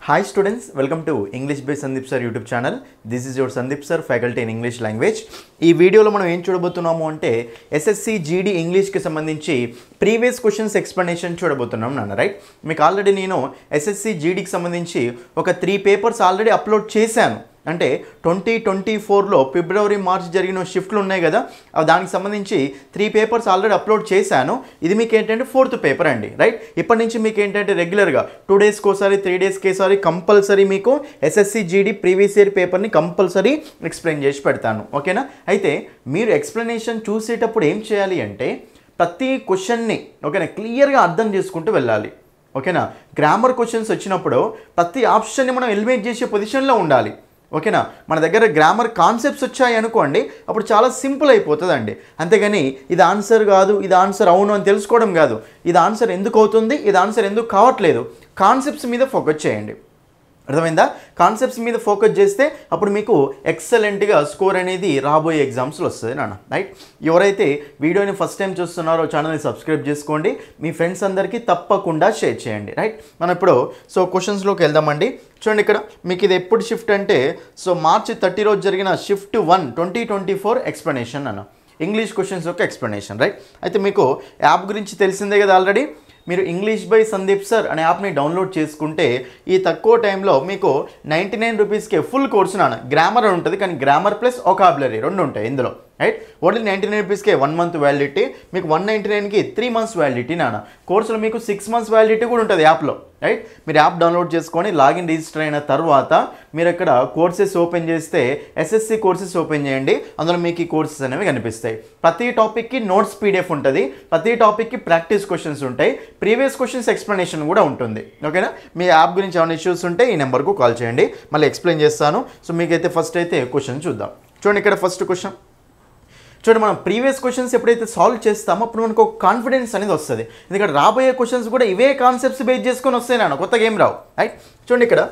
Hi students, welcome to English by Sandeep Sir YouTube channel. This is your Sandeep Sir, faculty in English language. ఈ వీడియోలో మనం ఏం చూడబోతున్నాము అంటే SSC GD English కి సంబంధించి ప్రీవియస్ క్వశ్చన్స్ ఎక్స్‌ప్లనేషన్ చూడబోతున్నాం నాన్న, రైట్? మీకు ఆల్రెడీ నేను SSC GD కి సంబంధించి ఒక 3 పేపర్స్ ఆల్రెడీ అప్లోడ్ చేశాను. అంటే 2024లో ఫిబ్రవరి మార్చ్ జరిగిన షిఫ్ట్లు ఉన్నాయి కదా, దానికి సంబంధించి 3 పేపర్స్ ఆల్రెడీ అప్లోడ్ చేశాను. ఇది మీకు ఏంటంటే 4th పేపర్ అండి, రైట్? ఇప్పటి నుంచి మీకు ఏంటంటే రెగ్యులర్గా 2 డేస్కి ఒకసారి 3 డేస్కి ఒకసారి కంపల్సరీ మీకు SSC GD ప్రీవియస్ ఇయర్ పేపర్ని కంపల్సరీ ఎక్స్ప్లెయిన్ చేసి పెడతాను, ఓకేనా? అయితే మీరు ఎక్స్ప్లెనేషన్ చూసేటప్పుడు ఏం చేయాలి అంటే ప్రతి క్వశ్చన్ని ఓకేనా క్లియర్గా అర్థం చేసుకుంటూ వెళ్ళాలి, ఓకేనా? గ్రామర్ క్వశ్చన్స్ వచ్చినప్పుడు ప్రతి ఆప్షన్ని మనం ఎలిమినేట్ చేసే పొజిషన్లో ఉండాలి, ఓకేనా? మన దగ్గర గ్రామర్ కాన్సెప్ట్స్ వచ్చాయి అనుకోండి, అప్పుడు చాలా సింపుల్ అయిపోతుందండి. అంతేగాని ఇది ఆన్సర్ కాదు, ఇది ఆన్సర్ అవును అని తెలుసుకోవడం కాదు. ఇది ఆన్సర్ ఎందుకు అవుతుంది, ఇది ఆన్సర్ ఎందుకు కావట్లేదు, కాన్సెప్ట్స్ మీద ఫోకస్ చేయండి. అర్థమైందా? కాన్సెప్ట్స్ మీద ఫోకస్ చేస్తే అప్పుడు మీకు ఎక్సలెంట్గా స్కోర్ అనేది రాబోయే ఎగ్జామ్స్లో వస్తుంది నాన్న, రైట్? ఎవరైతే వీడియోని ఫస్ట్ టైం చూస్తున్నారో ఛానల్ని సబ్స్క్రైబ్ చేసుకోండి, మీ ఫ్రెండ్స్ అందరికీ తప్పకుండా షేర్ చేయండి, రైట్? మనం ఇప్పుడు క్వశ్చన్స్లోకి వెళ్దామండి. చూడండి, ఇక్కడ మీకు ఇది ఎప్పుడు షిఫ్ట్ అంటే మార్చి 30 రోజు జరిగిన షిఫ్ట్ 1 2024 ఎక్స్ప్లెనేషన్ అన్న, ఇంగ్లీష్ క్వశ్చన్స్ యొక్క ఎక్స్ప్లెనేషన్, రైట్? అయితే మీకు యాప్ గురించి తెలిసిందే కదా ఆల్రెడీ. మీరు ఇంగ్లీష్ బై సందీప్ సార్ అనే యాప్ని డౌన్లోడ్ చేసుకుంటే ఈ తక్కువ టైంలో మీకు 99 రూపీస్కే ఫుల్ కోర్సు నాన్న. గ్రామర్ ఉంటుంది, కానీ గ్రామర్ ప్లస్ ఒకాబులరీ రెండు ఉంటాయి ఇందులో, రైట్? ఓన్లీ 99 రూపీస్కే 1 మంత్ వ్యాలిడిటీ, మీకు 199కి 3 మంత్స్ వ్యాలిడిటీ నాన్న. కోర్సులో మీకు 6 మంత్స్ వ్యాలిడిటీ కూడా ఉంటుంది యాప్లో, రైట్? మీరు యాప్ డౌన్లోడ్ చేసుకొని లాగిన్ రిజిస్టర్ అయిన తర్వాత మీరు ఇక్కడ కోర్సెస్ ఓపెన్ చేస్తే SSC కోర్సెస్ ఓపెన్ చేయండి, అందులో మీకు ఈ కోర్సెస్ అనేవి కనిపిస్తాయి. ప్రతి టాపిక్కి నోట్స్ PDF ఉంటుంది, ప్రతి టాపిక్కి ప్రాక్టీస్ క్వశ్చన్స్ ఉంటాయి, ప్రీవియస్ క్వశ్చన్స్ ఎక్స్ప్లెనేషన్ కూడా ఉంటుంది, ఓకేనా? మీ యాప్ గురించి ఏమైనా ఇష్యూస్ ఉంటే ఈ నెంబర్కు కాల్ చేయండి, మళ్ళీ ఎక్స్ప్లెయిన్ చేస్తాను. సో మీకైతే ఫస్ట్ అయితే క్వశ్చన్ చూద్దాం. చూడండి, ఇక్కడ ఫస్ట్ క్వశ్చన్ చూడండి. మనం ప్రీవియస్ క్వశ్చన్స్ ఎప్పుడైతే సాల్వ్ చేస్తామో అప్పుడు మనకు ఒక కాన్ఫిడెన్స్ అనేది వస్తుంది, ఎందుకంటే రాబోయే క్వశ్చన్స్ కూడా ఇవే కాన్సెప్ట్స్ బేస్ చేసుకొని వస్తాయి నాన్న, కొత్తగా ఏం రావు, రైట్? చూడండి ఇక్కడ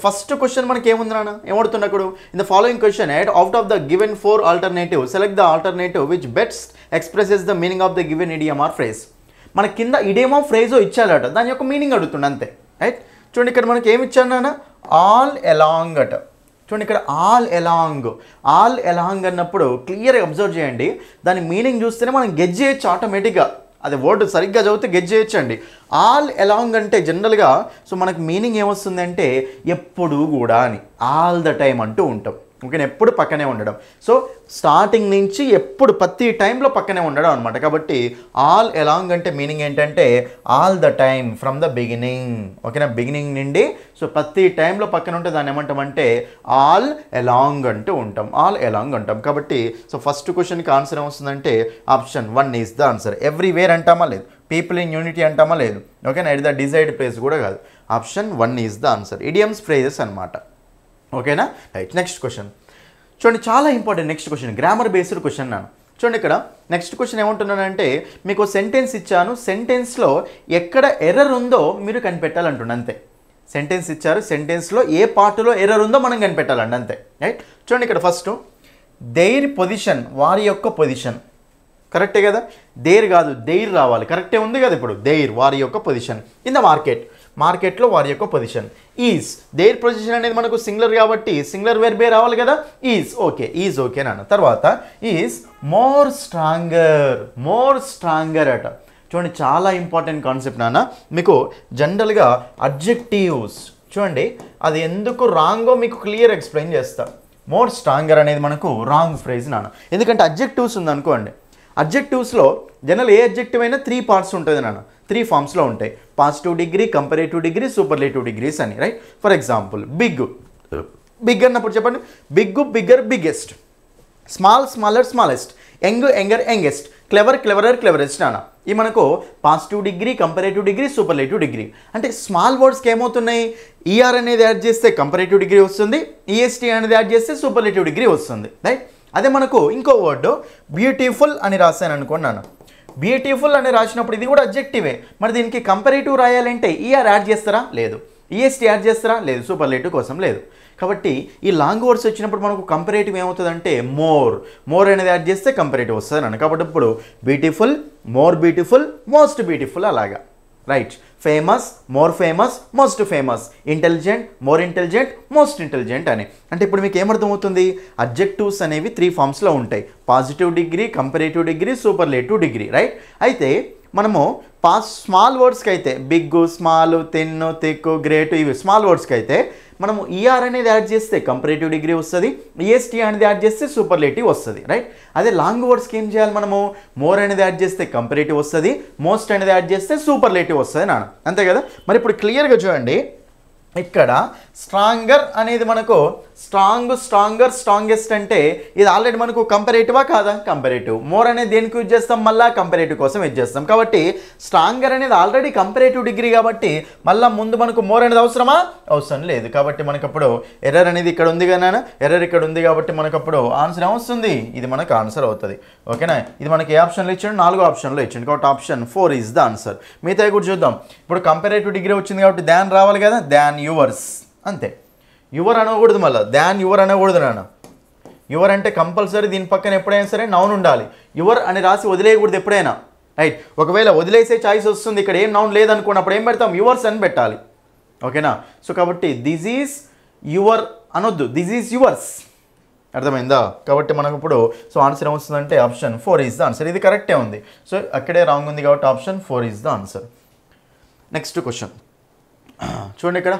ఫస్ట్ క్వశ్చన్ మనకి ఏముంది నాన్న, ఏమడుతుంది అక్కడ? In the following question out of the given 4 alternative select the alternative which best expresses the meaning of the given idiom or phrase. మన కింద ఇడియమో ఫ్రేజో ఇచ్చాడట, దాని యొక్క మీనింగ్ అడుగుతుంది అంతే, రైట్? చూడండి, ఇక్కడ మనకి ఏమి ఇచ్చాడు నాన్న, ఆల్ ఎలాంగ్ అట. చూడండి, ఇక్కడ ఆల్ ఎలాంగ్ అన్నప్పుడు క్లియర్గా అబ్జర్వ్ చేయండి, దాని మీనింగ్ చూస్తేనే మనం గెజ్ చేయొచ్చు ఆటోమేటిక్గా. అది వర్డ్ సరిగ్గా చదివితే గెజ్ చేయొచ్చండి. ఆల్ ఎలాంగ్ అంటే జనరల్గా మనకు మీనింగ్ ఏమొస్తుందంటే ఎప్పుడు కూడా అని, ఆల్ ద టైమ్ అంటూ ఉంటాం, ఓకేనా? ఎప్పుడు పక్కనే ఉండడం. సో స్టార్టింగ్ నుంచి ఎప్పుడు ప్రతి టైంలో పక్కనే ఉండడం అనమాట. కాబట్టి ఆల్ ఎలాంగ్ అంటే మీనింగ్ ఏంటంటే all the time from the beginning, ఓకేనా? బిగినింగ్ నుండి ప్రతి టైంలో పక్కన ఉంటే దాన్ని ఏమంటామంటే ఆల్ ఎలాంగ్ అంటూ ఉంటాం, ఆల్ ఎలాంగ్ అంటాం. కాబట్టి ఫస్ట్ క్వశ్చన్కి ఆన్సర్ ఏమొస్తుందంటే option 1 is the answer. Everywhere అంటామా లేదు, పీపుల్ ఇన్ యూనిటీ అంటామా లేదు, ఓకేనా? ఎట్ ద డిజైర్డ్ ప్లేస్ కూడా కాదు, option 1 is the answer. Idioms phrases అనమాట, ఓకేనా? రైట్. నెక్స్ట్ క్వశ్చన్ చూడండి, చాలా important next question, grammar based question నాను. చూడండి, ఇక్కడ నెక్స్ట్ క్వశ్చన్ ఏమంటున్నానంటే మీకు సెంటెన్స్ ఇచ్చాను, సెంటెన్స్లో ఎక్కడ ఎర్రర్ ఉందో మీరు కనిపెట్టాలంటున్నా అంతే. సెంటెన్స్ ఇచ్చారు, సెంటెన్స్లో ఏ పార్ట్లో ఎర్రర్ ఉందో మనం కనిపెట్టాలండి అంతే, రైట్? చూడండి, ఇక్కడ ఫస్ట్ దేర్ పొజిషన్, వారి యొక్క పొజిషన్ కరెక్టే కదా, దేర్ కాదు దేర్ రావాలి, కరెక్టే ఉంది కదా. ఇప్పుడు దేర్ వారి యొక్క పొజిషన్ ఇన్ ద మార్కెట్లో వారి యొక్క పొజిషన్. ఈజ్ దేర్ పొజిషన్ అనేది మనకు సింగులర్ కాబట్టి సింగులర్ వెర్బే రావాలి కదా, ఈజ్ ఓకే నాన్న. తర్వాత ఈజ్ మోర్ స్ట్రాంగర్ అట. చూడండి, చాలా ఇంపార్టెంట్ కాన్సెప్ట్ నాన్న. మీకు జనరల్గా అడ్జెక్టివ్స్ చూడండి, అది ఎందుకు రాంగో మీకు క్లియర్ ఎక్స్ప్లెయిన్ చేస్తా. మోర్ స్ట్రాంగర్ అనేది మనకు రాంగ్ ఫ్రేజ్ నాన్న, ఎందుకంటే అడ్జెక్టివ్స్ ఉందనుకోండి, అడ్జెక్టివ్స్లో జనరల్ ఏ అడ్జెక్టివ్ అయినా 3 పార్ట్స్ ఉంటుంది నాన్న, 3 ఫామ్స్లో ఉంటాయి, positive degree, comparative degree, superlative degrees అని, రైట్? ఫర్ ఎగ్జాంపుల్ బిగ్ అన్నప్పుడు చెప్పండి, బిగ్గర్ బిగ్గెస్ట్, స్మాలెస్ట్, యంగెస్ట్, క్లెవరెస్ట్ నాన్న. ఈ మనకు positive degree, comparative degree, superlative degree. అంటే స్మాల్ వర్డ్స్కి ఏమవుతున్నాయి, ఈఆర్ అనేది యాడ్ చేస్తే కంపారేటివ్ డిగ్రీ వస్తుంది, ఈఎస్టీ అనేది యాడ్ చేస్తే సూపర్లేటివ్ డిగ్రీ వస్తుంది, రైట్? అదే మనకు ఇంకో వర్డ్ బ్యూటిఫుల్ అని రాశాను అనుకోండి నాన్న, బ్యూటిఫుల్ అని రాసినప్పుడు ఇది కూడా అడ్జెక్టివే, మరి దీనికి కంపారేటివ్ రాయాలంటే ఈఆర్ యాడ్ చేస్తారా? లేదు. ఈఎస్టీ యాడ్ చేస్తారా? లేదు. సూపర్లేటివ్ కోసం లేదు. కాబట్టి ఈ లాంగ్ వర్డ్స్ వచ్చినప్పుడు మనకు కంపారేటివ్ ఏమవుతుందంటే మోర్ అనేది యాడ్ చేస్తే కంపారేటివ్ వస్తుంది అన్న. కాబట్టి ఇప్పుడు beautiful, more beautiful, most beautiful అలాగా, right. Famous, more famous, most famous, intelligent, more intelligent, most intelligent అని. అంటే ఇప్పుడు మీకు ఏమర్థమవుతుంది, అడ్జెక్టివ్స్ అనేవి 3 ఫామ్స్లో ఉంటాయి. Positive degree, comparative degree, superlative degree, right. అయితే మనము స్మాల్ వర్డ్స్కి అయితే big, small, thin, thick, great ఇవి స్మాల్ వర్డ్స్కి అయితే మనము ఈఆర్ అనేది యాడ్ చేస్తే కంపారేటివ్ డిగ్రీ వస్తుంది, ఈఎస్టీ అనేది యాడ్ చేస్తే సూపర్లేటివ్ వస్తుంది, రైట్. అదే లాంగ్ వర్డ్స్కి ఏం చేయాలి మనము, మోర్ అనేది యాడ్ చేస్తే కంపారేటివ్ వస్తుంది, మోస్ట్ అనేది యాడ్ చేస్తే సూపర్లేటివ్ వస్తుంది నాన్న, అంతే కదా. మరి ఇప్పుడు క్లియర్గా చూడండి, ఇక్కడ స్ట్రాంగర్ అనేది మనకు స్ట్రాంగర్, స్ట్రాంగెస్ట్ అంటే ఇది ఆల్రెడీ మనకు కంపారేటివా కాదా, కంపారేటివ్. మోర్ అనేది దేనికి యూజ్ చేస్తాం, మళ్ళీ కంపారేటివ్ కోసం యూజ్ చేస్తాం. కాబట్టి స్ట్రాంగర్ అనేది ఆల్రెడీ కంపారేటివ్ డిగ్రీ కాబట్టి మళ్ళీ ముందు మనకు మోర్ అనేది అవసరమా, అవసరం లేదు. కాబట్టి మనకు అప్పుడు ఎర్రర్ అనేది ఇక్కడ ఉంది కదా, ఎర్రర్ ఇక్కడ ఉంది కాబట్టి మనకు అప్పుడు ఆన్సర్ ఏమొస్తుంది, ఇది మనకు ఆన్సర్ అవుతుంది. ఓకేనా. ఇది మనకి ఏ ఆప్షన్లో ఇచ్చాడు, 4వ ఆప్షన్లో ఇచ్చింది. కాబట్టి ఆప్షన్ 4 ఈజ్ ద ఆన్సర్. మిగతా కూడా చూద్దాం. ఇప్పుడు కంపారేటివ్ డిగ్రీ వచ్చింది కాబట్టి దాన్ రావాలి కదా, దాన్ యువర్స్, అంతే. యువర్ అనకూడదు, మళ్ళీ దాన్ యువర్ అనకూడదు నాన్న. యువర్ అంటే కంపల్సరీ దీని పక్కన ఎప్పుడైనా సరే నౌన్ ఉండాలి. యువర్ అని రాసి వదిలేయకూడదు ఎప్పుడైనా, రైట్. ఒకవేళ వదిలేసే చాయిస్ వస్తుంది, ఇక్కడ ఏం నౌన్ లేదనుకున్నప్పుడు ఏం పెడతాం, యువర్స్ అని పెట్టాలి. ఓకేనా. సో కాబట్టి దిస్ ఈజ్ యువర్ అనొద్దు, దిస్ ఈజ్ యువర్స్, అర్థమైందా. కాబట్టి మనకు ఇప్పుడు సో ఆన్సర్ ఏమొస్తుందంటే ఆప్షన్ 4 ఈజ్ ద ఆన్సర్. ఇది కరెక్టే ఉంది, సో అక్కడే రాంగ్ ఉంది కాబట్టి option 4 is the answer. Next question చూడండి, ఇక్కడ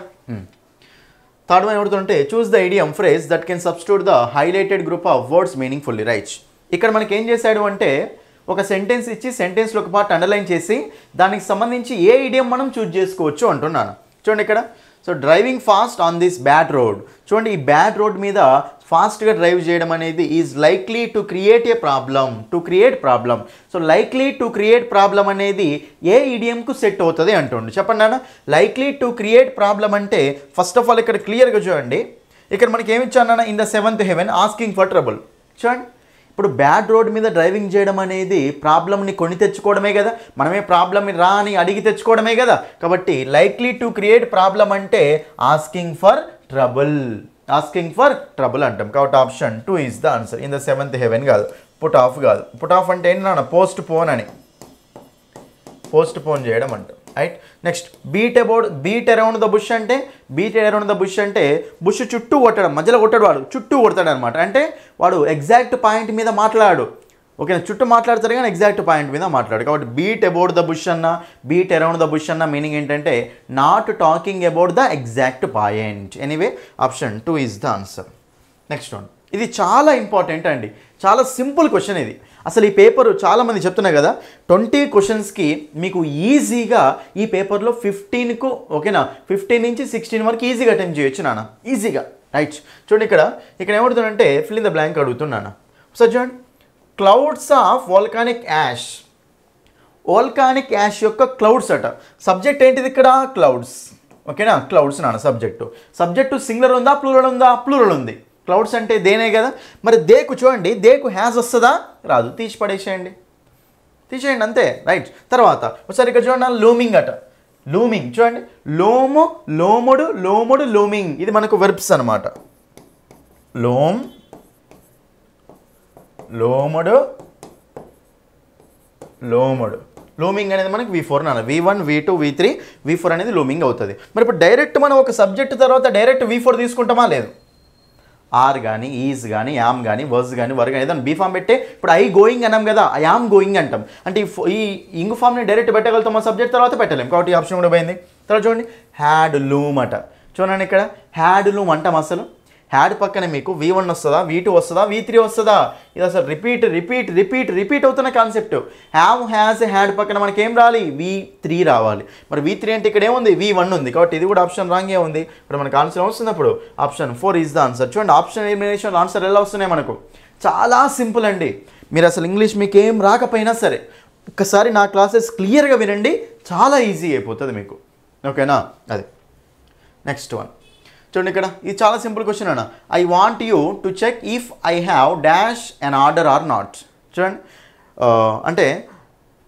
థర్డ్ వన్ ఏమవుతుందంటే choose the idiom phrase that can substitute the highlighted group of words meaningfully, right. ఇక్కడ మనకి ఏం చేశాడు అంటే ఒక సెంటెన్స్ ఇచ్చి సెంటెన్స్లో ఒక పార్ట్ అండర్లైన్ చేసి దానికి సంబంధించి ఏ ఐడియం మనం చూజ్ చేసుకోవచ్చు అంటున్నాను. చూడండి ఇక్కడ, so driving fast on this bad road. చూడండి, ఈ బ్యాడ్ రోడ్ మీద ఫాస్ట్గా డ్రైవ్ చేయడం అనేది is likely to create a problem, to create problem. So likely to create problem అనేది ఏ ఈడియంకు సెట్ అవుతుంది అంటుండు, చెప్పండి నాన్న. లైక్లీ టు క్రియేట్ ప్రాబ్లమ్ అంటే ఫస్ట్ ఆఫ్ ఆల్ ఇక్కడ క్లియర్గా చూడండి, ఇక్కడ మనకి ఏమి ఇచ్చాను నాన్న, in the 7th heaven asking for trouble. చూడండి, ఇప్పుడు బ్యాడ్ రోడ్ మీద డ్రైవింగ్ చేయడం అనేది ప్రాబ్లమ్ని కొని తెచ్చుకోవడమే కదా, మనమే ప్రాబ్లమ్ని రా అని అడిగి తెచ్చుకోవడమే కదా. కాబట్టి లైక్లీ టు క్రియేట్ ప్రాబ్లమ్ అంటే asking for trouble, asking for trouble అంటాం. కాబట్టి option 2 is the answer. In the 7th heaven కాదు, పుట్ ఆఫ్ కాదు. పుట్ ఆఫ్ అంటే ఏంటి నాన్న, పోస్ట్ పోన్ అని, పోస్ట్ పోన్ చేయడం అంటాం, right. Next beat around the bush అంటే బీట్ అరౌండ్ ద బుష్ అంటే బుష్ చుట్టూ కొట్టడం, మధ్యలో కొట్టాడు వాడు, చుట్టూ కొడతాడు అనమాట. అంటే వాడు ఎగ్జాక్ట్ పాయింట్ మీద మాట్లాడాడు. ఓకే, చుట్టూ మాట్లాడతారు కానీ ఎగ్జాక్ట్ పాయింట్ మీద మాట్లాడు. కాబట్టి బీట్ అబౌట్ ద బుష్ అన్న, బీట్ అరౌండ్ ద బుష్ అన్న మీనింగ్ ఏంటంటే not talking about the exact point. Anyway option 2 is the answer. Next one, ఇది చాలా ఇంపార్టెంట్ అండి, చాలా సింపుల్ క్వశ్చన్ ఇది. అసలు ఈ పేపరు చాలామంది చెప్తున్నారు కదా, 20 క్వశ్చన్స్కి మీకు ఈజీగా ఈ పేపర్లో 15కు ఓకేనా 15 నుంచి 16 వరకు ఈజీగా అటెంప్ట్ చేయొచ్చు నాన్న, ఈజీగా, రైట్. చూడండి, ఇక్కడ ఏమడుతుందంటే ఫిల్ ఇన్ ద బ్లాంక్ అడుగుతున్నాను. సో చూడండి, clouds of volcanic ash, volcanic ash యొక్క క్లౌడ్స్ అట. సబ్జెక్ట్ ఏంటిది ఇక్కడ, క్లౌడ్స్. ఓకేనా, క్లౌడ్స్ నాన్న సబ్జెక్టు సింగులర్ ఉందా, ప్లూరల్ ఉందా, ప్లూరల్ ఉంది. క్లౌడ్స్ అంటే దేనే కదా. మరి దేకు చూడండి, దేకు హ్యాజ్ వస్తుందా, రాదు, తీసి పడేసేయండి, తీసేయండి అంతే, రైట్. తర్వాత ఒకసారి ఇక్కడ చూడండి, లూమింగ్ అట, లూమింగ్ చూడండి, లోము, లోముడు, లోముడు, లూమింగ్, ఇది మనకు వెర్బ్స్ అనమాట. లోమ్, లోముడు, లోముడు, లూమింగ్ అనేది మనకి V4 నాన్న, V1, V2, V3, V4 అనేది లూమింగ్ అవుతుంది. మరి ఇప్పుడు డైరెక్ట్ మనం ఒక సబ్జెక్ట్ తర్వాత డైరెక్ట్ V4 తీసుకుంటామా, లేదు. ఆర్ కానీ, ఈజ్ కానీ, యామ్ కానీ, వర్స్ కానీ, వర్ కానీ ఏదైనా బీ ఫామ్ పెట్టే, ఇప్పుడు ఐ గోయింగ్ అన్నాం కదా, ఐ యామ్ గోయింగ్ అంటాం. అంటే ఈ ఇంగ్ ఫామ్ని డైరెక్ట్ పెట్టగలుగుతాం, ఆ సబ్జెక్ట్ తర్వాత పెట్టలేం. కాబట్టి ఈ ఆప్షన్ కూడా పోయింది. తర్వాత చూడండి, హ్యాడ్ లూమ్ అట. చూడండి, ఇక్కడ హ్యాడ్ లూమ్ అంటాం. అసలు హ్యాడ్ పక్కన మీకు V1 వస్తుందా, V2 వస్తుందా, V3 వస్తుందా, ఇది అసలు రిపీట్ అవుతున్న కాన్సెప్ట్. హ్యావ్, హ్యాజ్, హ్యాడ్ పక్కన మనకి ఏం రావాలి, V3 రావాలి. మరి V3 అంటే ఇక్కడ ఏముంది, V1 ఉంది. కాబట్టి ఇది కూడా ఆప్షన్ రాంగే ఉంది. ఇప్పుడు మనకు ఆన్సర్ వస్తుంది, అప్పుడు ఆప్షన్ 4 ఈజ్ ద ఆన్సర్. చూడండి, ఆప్షన్ ఎలిమినేషన్ ఆన్సర్ ఎలా వస్తున్నాయి మనకు, చాలా సింపుల్ అండి. మీరు అసలు ఇంగ్లీష్ మీకు ఏం రాకపోయినా సరే ఒక్కసారి నా క్లాసెస్ క్లియర్గా వినండి, చాలా ఈజీ అయిపోతుంది మీకు. ఓకేనా, అది. నెక్స్ట్ వన్ చూడండి, ఇక్కడ ఇది చాలా సింపుల్ క్వశ్చన్ అన్న. I want you to check if I have dash an order or not. చూడండి, అంటే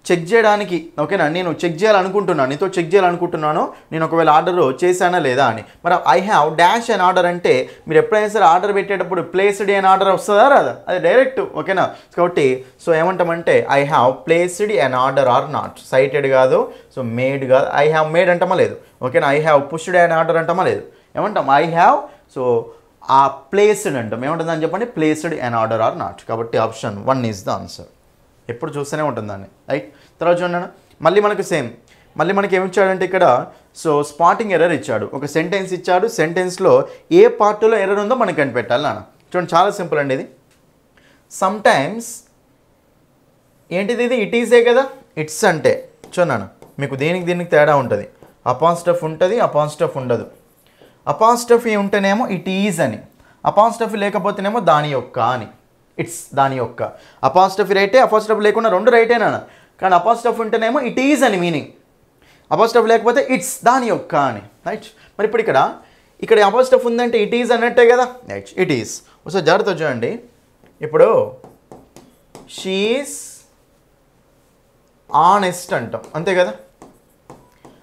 చెక్ చేయడానికి ఓకేనా, నేను చెక్ చేయాలనుకుంటున్నాను, నీతో చెక్ చేయాలనుకుంటున్నాను నేను ఒకవేళ ఆర్డర్ చేశానా లేదా అని. మరి I have dash an order అంటే మీరు ఎప్పుడైనా సరే ఆర్డర్ పెట్టేటప్పుడు ప్లేస్డ్ అన్ ఆర్డర్ వస్తుందా రాదా, అది డైరెక్ట్ ఓకేనా. కాబట్టి సో ఏమంటామంటే I have placed an order or not, cited కాదు, సో మేడ్ కాదు, ఐ హ్యావ్ మేడ్ అంటామా లేదు ఓకేనా, I have pushed an order అంటామా లేదు, ఏమంటాం I have so uh placed అంటాం, ఏముంటుందని చెప్పండి placed an order or not. కాబట్టి ఆప్షన్ 1 ఈజ్ ద ఆన్సర్. ఎప్పుడు చూస్తూనే ఉంటుందండి రైట్. తర్వాత చూడండి మళ్ళీ మనకు సేమ్, మళ్ళీ మనకి ఏమి ఇచ్చాడంటే ఇక్కడ సో స్పాటింగ్ ఎర్రర్ ఇచ్చాడు, ఒక సెంటెన్స్ ఇచ్చాడు, సెంటెన్స్లో ఏ పార్ట్లో ఎర్రర్ ఉందో మనకి కనిపెట్టాలి నాన్న. చూడండి చాలా సింపుల్ అండి ఇది. సమ్ టైమ్స్ ఏంటిది ఇది ఇట్ ఈజే కదా, ఇట్స్ అంటే చూడన్నాను మీకు దీనికి తేడా ఉంటుంది, అపాస్ట్రఫ్ ఉంటుంది, అపాస్ట్రఫ్ ఉండదు. అపాస్ట్రఫీ ఉంటేనేమో ఇట్ ఈజ్ అని, అపాస్ట్రఫీ లేకపోతేనేమో దాని యొక్క అని, ఇట్స్ దాని యొక్క. అపాస్ట్రఫీ రైటే, అపాస్ట్రఫీ లేకుండా రెండు రైటేనా, కానీ అపాస్ట్రఫీ ఉంటేనేమో ఇట్ ఈజ్ అని మీనింగ్, అపాస్ట్రఫీ లేకపోతే ఇట్స్ దాని యొక్క అని రైట్. మరి ఇప్పుడు ఇక్కడ అపాస్ట్రఫీ ఉందంటే ఇట్ ఈజ్ అన్నట్టే కదా రైట్, ఇట్ ఈజ్. ఒకసారి జాగ్రత్త చూడండి, ఇప్పుడు షీఈస్ ఆనెస్ట్ అంటాం అంతే కదా,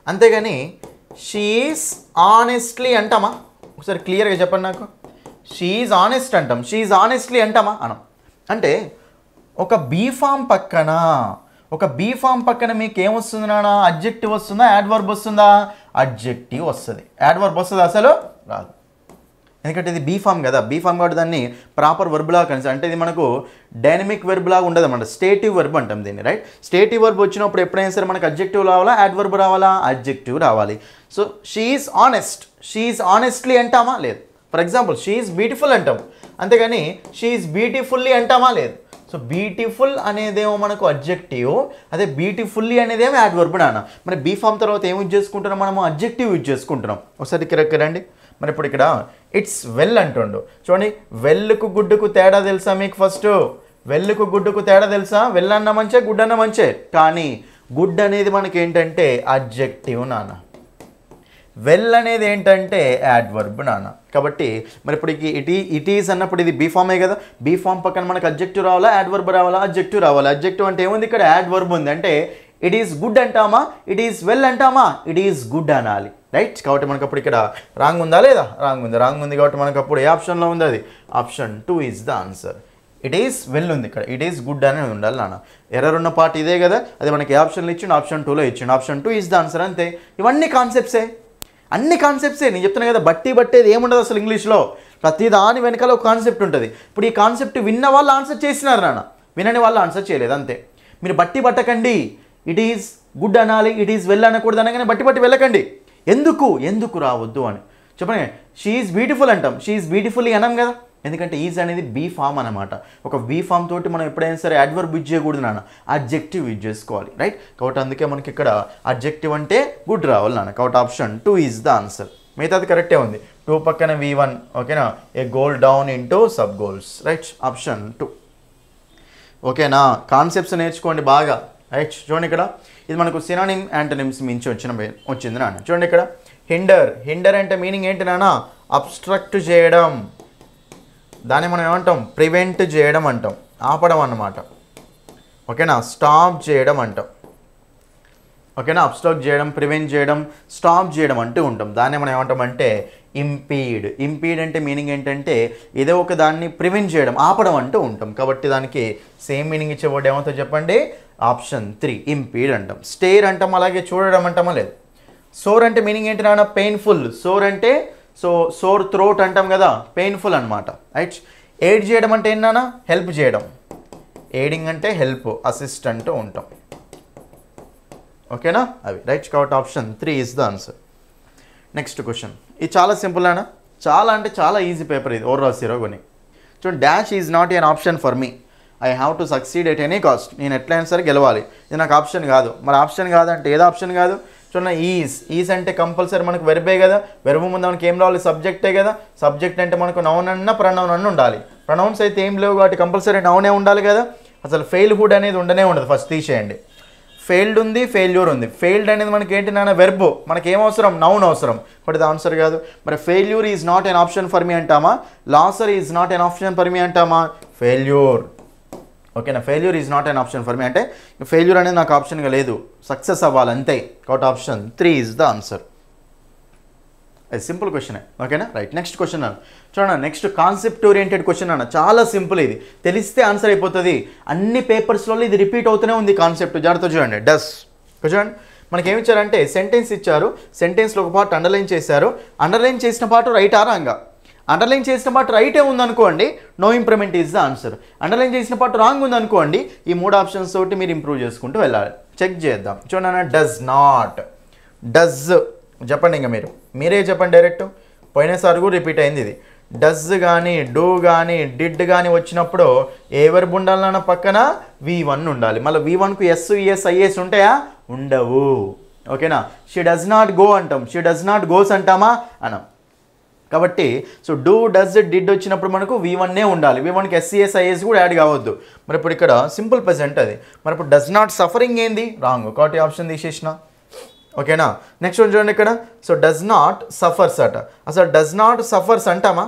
అంతేగాని షీఈస్ ఆనెస్ట్లీ అంటామా, ఒకసారి క్లియర్గా చెప్పండి నాకు. షీఈస్ ఆనెస్ట్ అంటాం, షీఈస్ ఆనెస్ట్లీ అంటామా అనం. అంటే ఒక బీ ఫామ్ పక్కన మీకు ఏమొస్తుంది నాన్న, అడ్జెక్టివ్ వస్తుందా, యాడ్వర్బ్ వస్తుందా, అడ్జెక్టివ్ వస్తుంది. యాడ్వర్బ్ వస్తుందా అసలు రాదు, ఎందుకంటే ఇది బీ ఫామ్ కదా. బీ ఫామ్ కాబట్టి దాన్ని ప్రాపర్ వర్బ్ లాగా కనిపిస్తుంది, అంటే ఇది మనకు డైనమిక్ వెర్బ్ లాగా ఉండదు అన్నమాట, స్టేటివ్ వెర్బ్ అంటాం దీన్ని రైట్. స్టేటివ్ వెర్బ్ వచ్చినప్పుడు ఎప్పుడైనా సరే మనకు అడ్జెక్టివ్ రావాలా, యాడ్వర్బ్ రావాలా, అడ్జెక్టివ్ రావాలి. So she is honest, she is honestly అంటామా లేదు. ఫర్ ఎగ్జాంపుల్ షీఈస్ బ్యూటిఫుల్ అంటాం, అంతేగాని షీఈస్ బ్యూటిఫుల్లీ అంటామా లేదు. సో బ్యూటిఫుల్ అనేదేమో మనకు అడ్జెక్టివ్, అదే బ్యూటిఫుల్లీ అనేదేమో యాడ్వర్బ్ నాన్న. మరి బీ ఫామ్ తర్వాత ఏం యూజ్ చేసుకుంటున్నాం మనము, అడ్జెక్టివ్ యూజ్ చేసుకుంటున్నాం. ఒకసారి ఇక్కడ రండి, మరి ఇప్పుడు ఇక్కడ ఇట్స్ వెల్ అంటుండు. చూడండి వెల్కు గుడ్డుకు తేడా తెలుసా మీకు, ఫస్ట్ వెల్కు గుడ్డుకు తేడా తెలుసా, వెల్ అన్న మంచే గుడ్ అన్న మంచే, కానీ గుడ్ అనేది మనకి ఏంటంటే అడ్జెక్టివ్ నాన్న, వెల్ అనేది ఏంటంటే యాడ్వర్బ్ నాన్న. కాబట్టి మరి ఇప్పుడు ఇట్ ఈజ్ అన్నప్పుడు ఇది బీ ఫామే కదా, బీ ఫామ్ పక్కన మనకు అడ్జెక్టివ్ రావాలా, యాడ్వర్బ్ రావాలా, అడ్జెక్టివ్ రావాలా. అడ్జెక్టివ్ అంటే ఏముంది ఇక్కడ, యాడ్వర్బ్ ఉంది, అంటే ఇట్ ఈస్ గుడ్ అంటామా, ఇట్ ఈస్ వెల్ అంటామా, ఇట్ ఈస్ గుడ్ అనాలి రైట్. కాబట్టి మనకు అప్పుడు ఇక్కడ రాంగ్ ఉందా లేదా, రాంగ్ ఉంది కాబట్టి మనకు అప్పుడు ఏ ఆప్షన్లో ఉంది, అది option 2 is the answer. It is well ఉంది ఇక్కడ, ఇట్ ఈస్ గుడ్ అని ఉండాలి నాన్న. ఎర్రర్ ఉన్న పార్ట్ ఇదే కదా, అది మనకి ఏ ఆప్షన్లో ఇచ్చిండు, ఆప్షన్ 2లో ఇచ్చిండు, ఆప్షన్ 2 ఈజ్ ద ఆన్సర్. అంతే, ఇవన్నీ కాన్సెప్ట్సే, అన్ని కాన్సెప్ట్సే. నేను చెప్తున్నా కదా బట్టేది ఏముండదు అసలు ఇంగ్లీష్లో, ప్రతి దాని వెనకాల ఒక కాన్సెప్ట్ ఉంటుంది. ఇప్పుడు ఈ కాన్సెప్ట్ విన్న వాళ్ళు ఆన్సర్ చేసినారు నాన్న, వినని వాళ్ళు ఆన్సర్ చేయలేదు అంతే. మీరు పట్టకండి, ఇట్ ఈస్ గుడ్ అనాలి, ఇట్ ఈస్ వెల్ అనకూడదు అనగానే బట్టి వెళ్ళకండి. ఎందుకు రావద్దు అని చెప్పండి. షీ ఈజ్ బ్యూటిఫుల్ అంటాం, షీ ఈజ్ బ్యూటిఫుల్లీ అనం కదా, ఎందుకంటే ఈజ్ అనేది బీ ఫామ్ అనమాట. ఒక బీ ఫామ్ తోటి మనం ఎప్పుడైనా సరే అడ్వర్బ్ యూజ్ చేయకూడదు నాన్న, అడ్జెక్టివ్ యూజ్ చేసుకోవాలి రైట్. కాబట్టి అందుకే మనకి ఇక్కడ అడ్జెక్టివ్ అంటే గుడ్ రావాలి నాన్న. కాబట్టి ఆప్షన్ 2 ఈజ్ ద ఆన్సర్. మిగతాది కరెక్టే ఉంది, 2 పక్కన V1 ఓకేనా, a goal down into sub goals right, option 2 ఓకేనా. కాన్సెప్ట్స్ నేర్చుకోండి బాగా రైట్. చూడండి ఇక్కడ ఇది మనకు సినానిమ్ యాంటనిమ్స్ మించి వచ్చింది నాన్న. చూడండి ఇక్కడ హిండర్ అంటే మీనింగ్ ఏంటి నాన్న, అబ్స్ట్రక్ట్ చేయడం, దాన్ని మనం ఏమంటాం, ప్రివెంట్ చేయడం అంటాం, ఆపడం అన్నమాట ఓకేనా. స్టాప్ చేయడం అంటాం ఓకేనా, అబ్స్ట్రక్ట్ చేయడం, ప్రివెంట్ చేయడం, స్టాప్ చేయడం అంటూ ఉంటాం. దాన్ని మనం ఏమంటాం అంటే ఇంపీడ్ అంటే మీనింగ్ ఏంటంటే ఏదో ఒక దాన్ని ప్రివెంట్ చేయడం, ఆపడం అంటూ ఉంటాం. కాబట్టి దానికి సేమ్ మీనింగ్ ఇచ్చే వర్డ్ ఏమవుతుందో చెప్పండి, ఆప్షన్ 3 ఇంపీడ్ అంటాం. స్టేర్ అంటాం, అలాగే చూడడం అంటామా లేదు. సోర్ అంటే మీనింగ్ ఏంటి నాన్న, పెయిన్ఫుల్. సోర్ అంటే సోర్ థ్రోట్ అంటాం కదా, పెయిన్ఫుల్ అనమాట రైట్. ఎయిడ్ చేయడం అంటే ఏంటన్నా, హెల్ప్ చేయడం, ఎయిడింగ్ అంటే హెల్ప్, అసిస్ట్ అంటూ ఉంటాం ఓకేనా అవి రైట్. కాబట్టి option 3 is the answer. Next question, ఇది చాలా సింపుల్ అన్న, చాలా అంటే చాలా ఈజీ పేపర్ ఇది, ఓవర్ రాసిరో కొని. చూడండి, dash is not an option for me, I have to succeed at any cost. నేను ఎట్లయినా సరే గెలవాలి, ఇది నాకు ఆప్షన్ కాదు. మరి ఆప్షన్ కాదంటే ఏదో ఆప్షన్ కాదు. చూడండి, ఈజ్ అంటే కంపల్సరీ మనకు వెర్బే కదా, వెర్బ్ ముందు మనకి ఏం రావాలి, సబ్జెక్టే కదా. సబ్జెక్ట్ అంటే మనకు నౌన్ అన్న ప్రనౌన్ అన్న ఉండాలి. ప్రనౌన్స్ అయితే ఏం లేవు కాబట్టి కంపల్సరీ నౌనే ఉండాలి కదా. అసలు ఫెయిల్హుడ్ అనేది ఉండనే ఉండదు, ఫస్ట్ తీసేయండి. ఫెయిల్డ్ ఉంది, ఫెయిల్యూర్ ఉంది. ఫెయిల్డ్ అనేది మనకి ఏంటి నాన్న, వెర్బ్. మనకి ఏం అవసరం, నౌన్ అవసరం, బట్ ఇది ఆన్సర్ కాదు. మరి failure is not an option for me అంటామా, loser is not an option for me అంటామా, ఫెయిల్యూర్ ఓకేనా, failure is not an option for me, అంటే ఫెయిల్యూర్ అనేది నాకు ఆప్షన్గా లేదు, సక్సెస్ అవ్వాలి అంతే. కాబట్టి ఆప్షన్ 3 ఈజ్ ద ఆన్సర్. అది సింపుల్ క్వశ్చన్. ఓకేనా, రైట్. నెక్స్ట్ క్వశ్చన్ అన్న చూడండి, నెక్స్ట్ కాన్సెప్ట్ ఓరియంటెడ్ క్వశ్చన్ అన్న, చాలా సింపుల్, ఇది తెలిస్తే ఆన్సర్ అయిపోతుంది. అన్ని పేపర్స్లో ఇది రిపీట్ అవుతూనే ఉంది కాన్సెప్ట్. జాగ్రత్త చూడండి. డస్ చూడండి, మనకి ఏమి ఇచ్చారంటే సెంటెన్స్ ఇచ్చారు, సెంటెన్స్లో ఒక పార్ట్ అండర్లైన్ చేశారు, అండర్లైన్ చేసిన పార్ట్ రైట్ ఆ రాంగా. అండర్లైన్ చేసిన పార్ట్ రైటే ఉందనుకోండి, no improvement is the answer. Underline చేసిన పార్ట్ రాంగ్ ఉందనుకోండి, ఈ 3 ఆప్షన్స్ తోటి మీరు ఇంప్రూవ్ చేసుకుంటూ వెళ్ళాలి. చెక్ చేద్దాం. చూడండి, డస్ నాట్, డస్ చెప్పండి, ఇంకా మీరే చెప్పండి డైరెక్ట్. పోయినసారి కూడా రిపీట్ అయింది ఇది. డస్ కానీ డూ కానీ డిడ్ కానీ వచ్చినప్పుడు ఏ వర్బ్ ఉండాలన్న పక్కన V1 ఉండాలి. మళ్ళీ V1కు ఎస్ ఈఎస్ ఐఎస్ ఉంటాయా? ఉండవు. ఓకేనా, షీ డస్ నాట్ గో అంటాం, షీ డస్ నాట్ గోస్ అంటామా? అనం. కాబట్టి సో డూ డస్ డిడ్ వచ్చినప్పుడు మనకు V1 ఉండాలి. V1కి ఎస్సీఎస్ ఐఎస్ కూడా యాడ్ కావద్దు. మరి ఇప్పుడు ఇక్కడ సింపుల్ ప్రెజెంట్ అది. మరి ఇప్పుడు డస్ నాట్ సఫరింగ్ ఏంది? రాంగ్. కాబట్టి ఆప్షన్ తీసేసిన. ఓకేనా, నెక్స్ట్ వన్ చూడండి ఇక్కడ. సో డస్ నాట్ సఫర్స్ అట. అసలు డస్ నాట్ సఫర్స్ అంటామా?